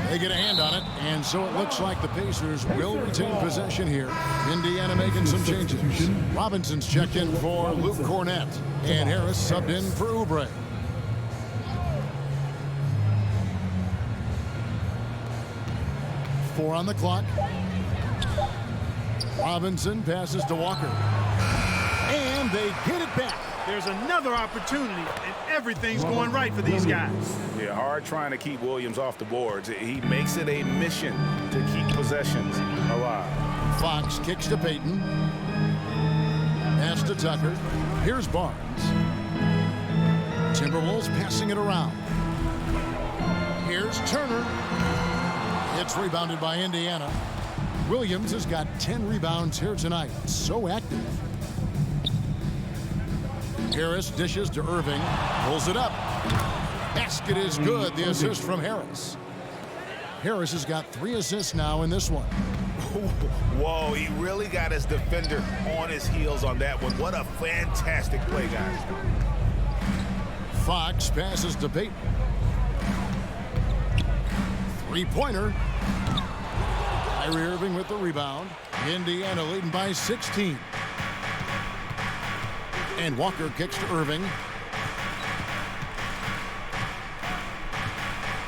They get a hand on it, and so it looks like the Pacers will retain possession here. Indiana making some changes. Robinson's checked in for Luke Cornette, and Harris subbed in for Oubre. Four on the clock. Robinson passes to Walker. And they get it back. There's another opportunity, and everything's going right for these guys. Yeah, hard trying to keep Williams off the boards. He makes it a mission to keep possessions alive. Fox kicks to Payton. Pass to Tucker. Here's Barnes. Timberwolves passing it around. Here's Turner. It's rebounded by Indiana. Williams has got 10 rebounds here tonight. So active. Harris dishes to Irving. Pulls it up. Basket is good. The assist from Harris. Harris has got 3 assists now in this one. Whoa, he really got his defender on his heels on that one. What a fantastic play, guys. Fox passes to Payton. 3-pointer. Kyrie Irving with the rebound. Indiana leading by 16. And Walker kicks to Irving.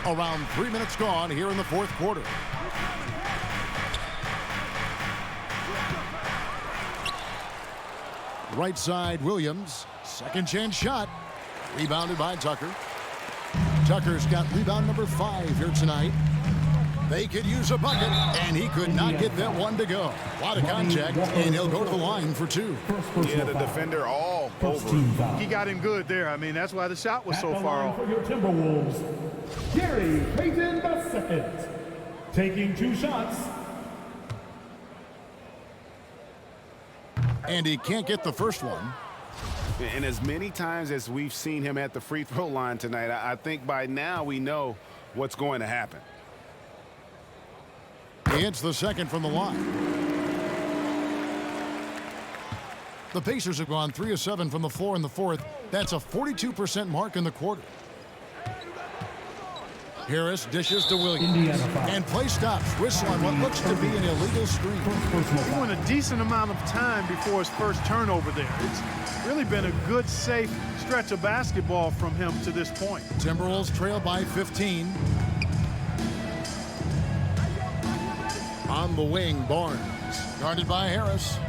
Around 3 minutes gone here in the fourth quarter. Right side, Williams. Second chance shot. Rebounded by Tucker. Tucker's got rebound number 5 here tonight. They could use a bucket, and he could not get that one to go. A lot of contact, and he'll go to the line for 2. Yeah, the defender all over. He got him good there. I mean, that's why the shot was so far off. For your Timberwolves, Gary Payton II, taking 2 shots. And he can't get the first one. And as many times as we've seen him at the free throw line tonight, I think by now we know what's going to happen. He hits the second from the line. The Pacers have gone 3 of 7 from the floor in the fourth. That's a 42% mark in the quarter. Harris dishes to Williams. And play stops. Whistle on what looks to be an illegal screen. He went a decent amount of time before his first turnover there. It's really been a good, safe stretch of basketball from him to this point. Timberwolves trail by 15. On the wing, Barnes. Guarded by Harris.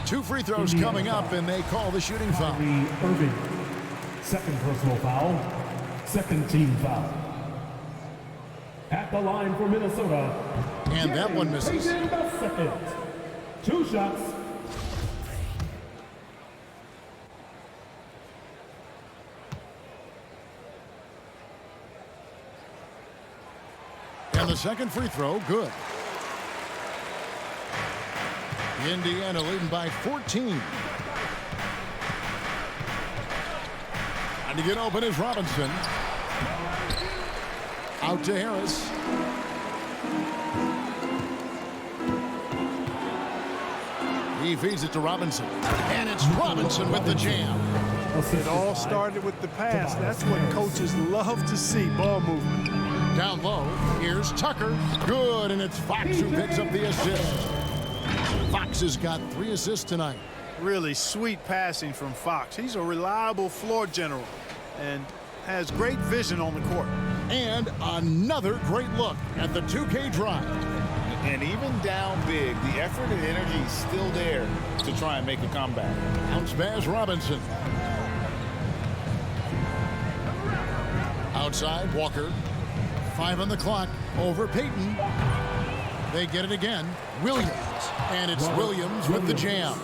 2 free throws coming up, and they call the shooting foul. Irving, second personal foul, second team foul. At the line for Minnesota. And that one misses. Payton the second. 2 shots. And the second free throw, good. Indiana leading by 14. And to get open is Robinson. Out to Harris. He feeds it to Robinson. And it's Robinson with the jam. It all started with the pass. That's what coaches love to see, ball movement. Down low, here's Tucker. Good, and it's Fox who picks up the assist. Fox has got 3 assists tonight. Really sweet passing from Fox. He's a reliable floor general and has great vision on the court. And another great look at the 2K drive. And even down big, the effort and energy is still there to try and make a comeback. Bounce pass Robinson. Outside, Walker. 5 on the clock, over Payton. They get it again. Williams. And it's Williams with the jam.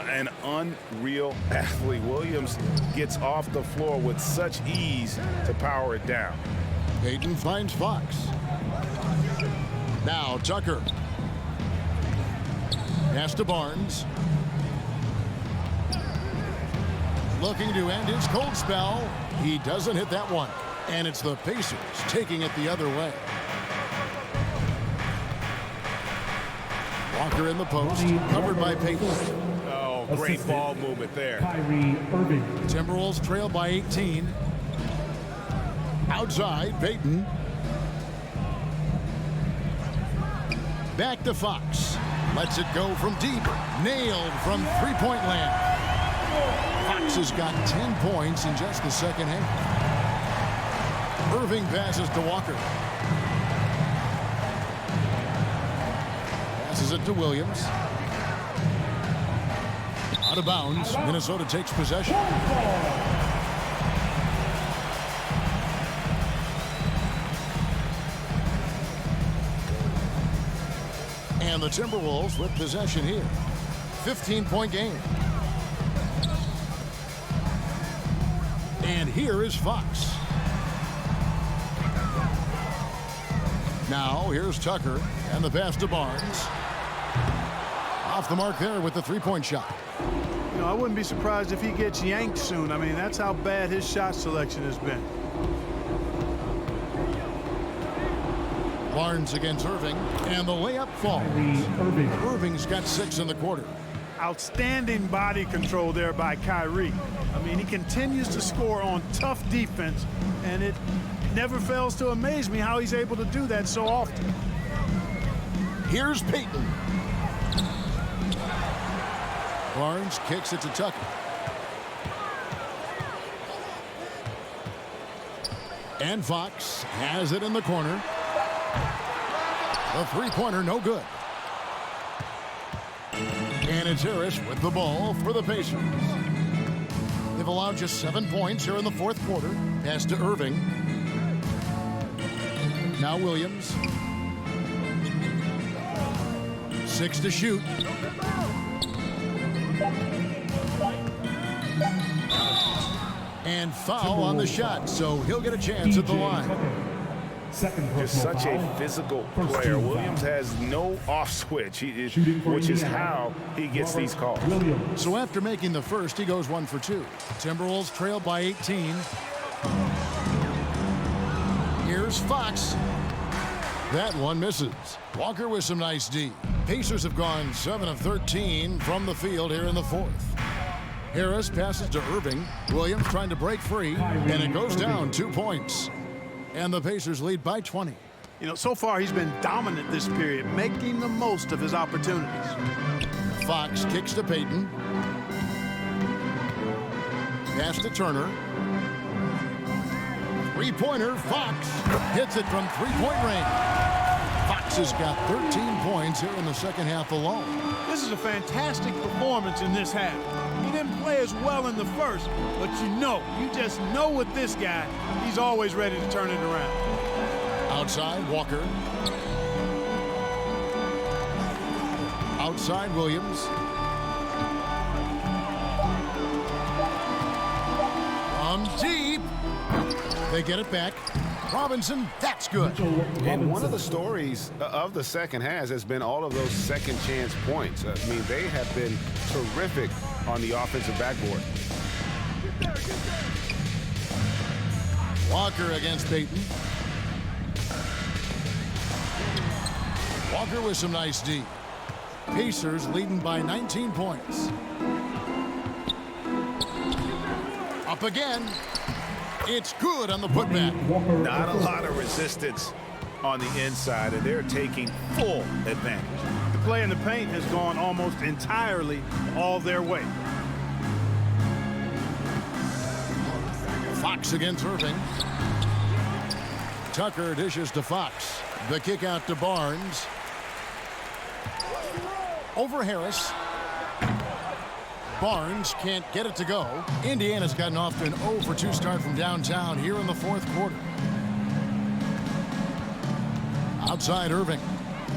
An unreal athlete. Williams gets off the floor with such ease to power it down. Payton finds Fox. Now Tucker. Pass to Barnes. Looking to end his cold spell. He doesn't hit that one. And it's the Pacers taking it the other way. Walker in the post, covered by Payton. Oh, great ball movement there. Kyrie Irving. Timberwolves trail by 18. Outside, Payton. Back to Fox. Lets it go from deep. Nailed from three-point land. Fox has got 10 points in just the second half. Irving passes to Walker. Passes it to Williams. Out of bounds. Minnesota takes possession. And the Timberwolves with possession here. 15-point game. And here is Fox. Now here's Tucker and the pass to Barnes. Off the mark there with the three-point shot. You know, I wouldn't be surprised if he gets yanked soon. I mean, that's how bad his shot selection has been. Barnes against Irving, and the layup falls. Irving's got 6 in the quarter. Outstanding body control there by Kyrie. I mean, he continues to score on tough defense, and it never fails to amaze me how he's able to do that so often. Here's Payton. Barnes kicks it to Tucker. And Fox has it in the corner. The three-pointer, no good. And it's Harris with the ball for the Pacers. They've allowed just 7 points here in the fourth quarter. Pass to Irving. Now Williams. 6 to shoot. And foul on the shot, so he'll get a chance at the line. Just such a physical player. Williams has no off switch, which is how he gets these calls. So after making the first, he goes 1 for 2. Timberwolves trail by 18. Here's Fox. That one misses. Walker with some nice D. Pacers have gone 7 of 13 from the field here in the fourth. Harris passes to Irving. Williams trying to break free, and it goes down 2 points. And the Pacers lead by 20. You know, so far he's been dominant this period, making the most of his opportunities. Fox kicks to Payton. Pass to Turner. Three-pointer, Fox hits it from three-point range. Fox Fox has got 13 points here in the second half alone. This is a fantastic performance in this half. He didn't play as well in the first, but you just know with this guy, he's always ready to turn it around. Outside, Walker. Outside, Williams. From deep. They get it back. Robinson, that's good. And one of the stories of the second half has been all of those second chance points. I mean, they have been terrific on the offensive backboard. Walker against Payton. Walker with some nice D. Pacers leading by 19 points. Up again. It's good on the putback. Not a lot of resistance on the inside, and they're taking full advantage. The play in the paint has gone almost entirely all their way. Fox against Irving. Tucker dishes to Fox. The kick out to Barnes. Over Harris. Barnes can't get it to go. Indiana's gotten off to an 0-for-2 start from downtown here in the fourth quarter. Outside Irving.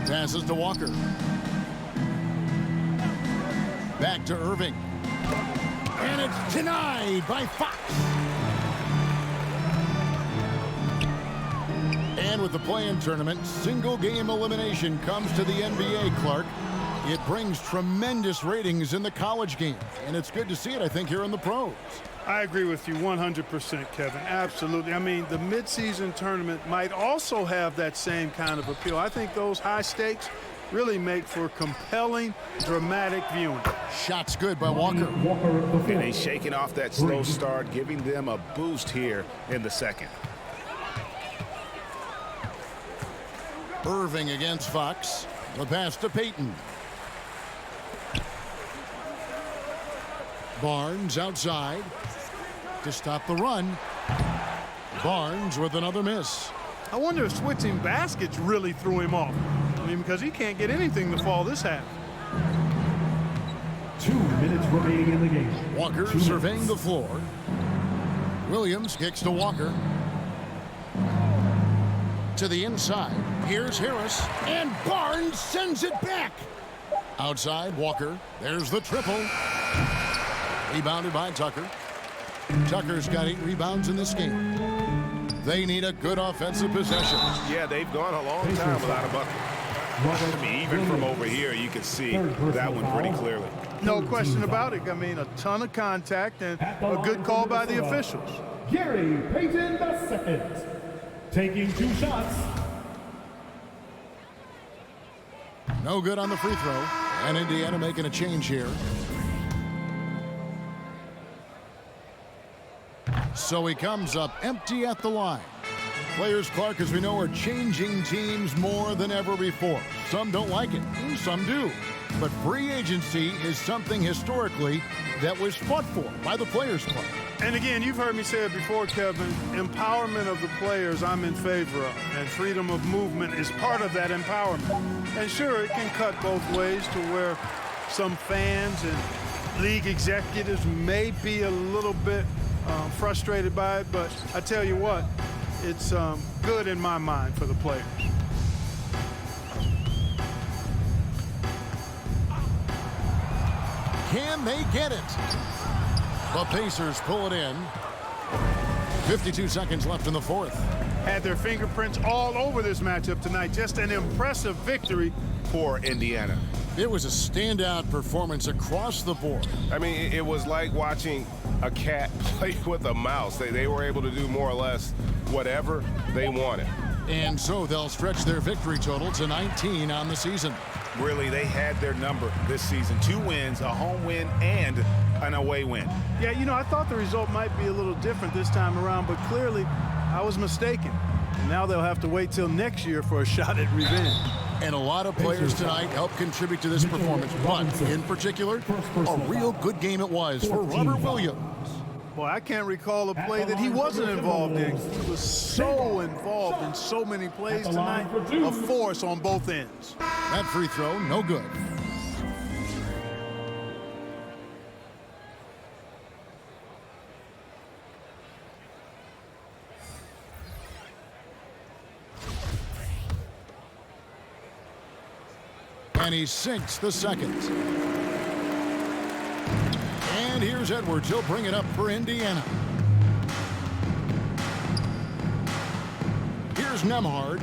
Passes to Walker. Back to Irving. And it's denied by Fox. And with the play-in tournament, single game elimination comes to the NBA, Clark. It brings tremendous ratings in the college game, and it's good to see it, I think, here in the pros. I agree with you 100%, Kevin. Absolutely. I mean, the midseason tournament might also have that same kind of appeal. I think those high stakes really make for compelling, dramatic viewing. Shots good by Walker. And he's shaking off that slow start, giving them a boost here in the second. Irving against Fox. The pass to Payton. Barnes outside to stop the run. Barnes with another miss. I wonder if switching baskets really threw him off. I mean, because he can't get anything to fall this half. 2 minutes remaining in the game. Walker surveying the floor. Williams kicks to Walker. To the inside. Here's Harris. And Barnes sends it back. Outside, Walker. There's the triple. Rebounded by Tucker. Tucker's got 8 rebounds in this game. They need a good offensive possession. Yeah, they've gone a long time without a bucket. I mean, even from over here, you can see that one pretty clearly. No question about it. I mean, a ton of contact and a good call by the officials. Gary Payton II, taking 2 shots. No good on the free throw. And Indiana making a change here. So he comes up empty at the line. Players, Clark, as we know, are changing teams more than ever before. Some don't like it, and some do. But free agency is something historically that was fought for by the Players Club. And again, you've heard me say it before, Kevin, empowerment of the players I'm in favor of, and freedom of movement is part of that empowerment. And sure, it can cut both ways to where some fans and league executives may be a little bit frustrated by it, but I tell you what, it's good in my mind for the players. Can they get it? The Pacers pull it in. 52 seconds left in the fourth. Had their fingerprints all over this matchup tonight. Just an impressive victory for Indiana. It was a standout performance across the board. I mean, it was like watching a cat play with a mouse. They were able to do more or less whatever they wanted. And so they'll stretch their victory total to 19 on the season. Really, they had their number this season. 2 wins, a home win, and an away win. Yeah, you know, I thought the result might be a little different this time around, but clearly I was mistaken. And now they'll have to wait till next year for a shot at revenge. And a lot of players tonight helped contribute to this performance, but in particular, a real good game it was for Robert Williams. Boy, I can't recall a play that he wasn't involved in. He was so involved in so many plays tonight. A force on both ends. That free throw, no good. And he sinks the second. And here's Edwards. He'll bring it up for Indiana. Here's Nemhard.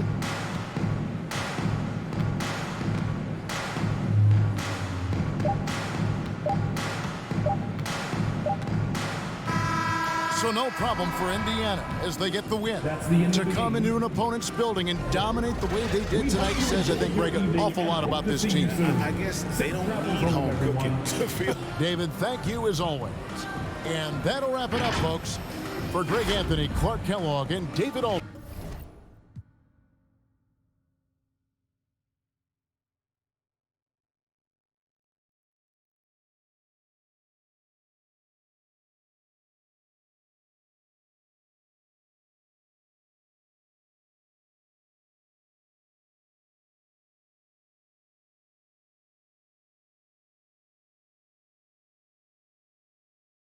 So no problem for Indiana as they get the win. To come into an opponent's building and dominate the way they did tonight says, I think, Greg, an awful lot about this team. I guess they don't need home cooking to feel. David, thank you as always. And that'll wrap it up, folks. For Greg Anthony, Clark Kellogg, and David Aldridge.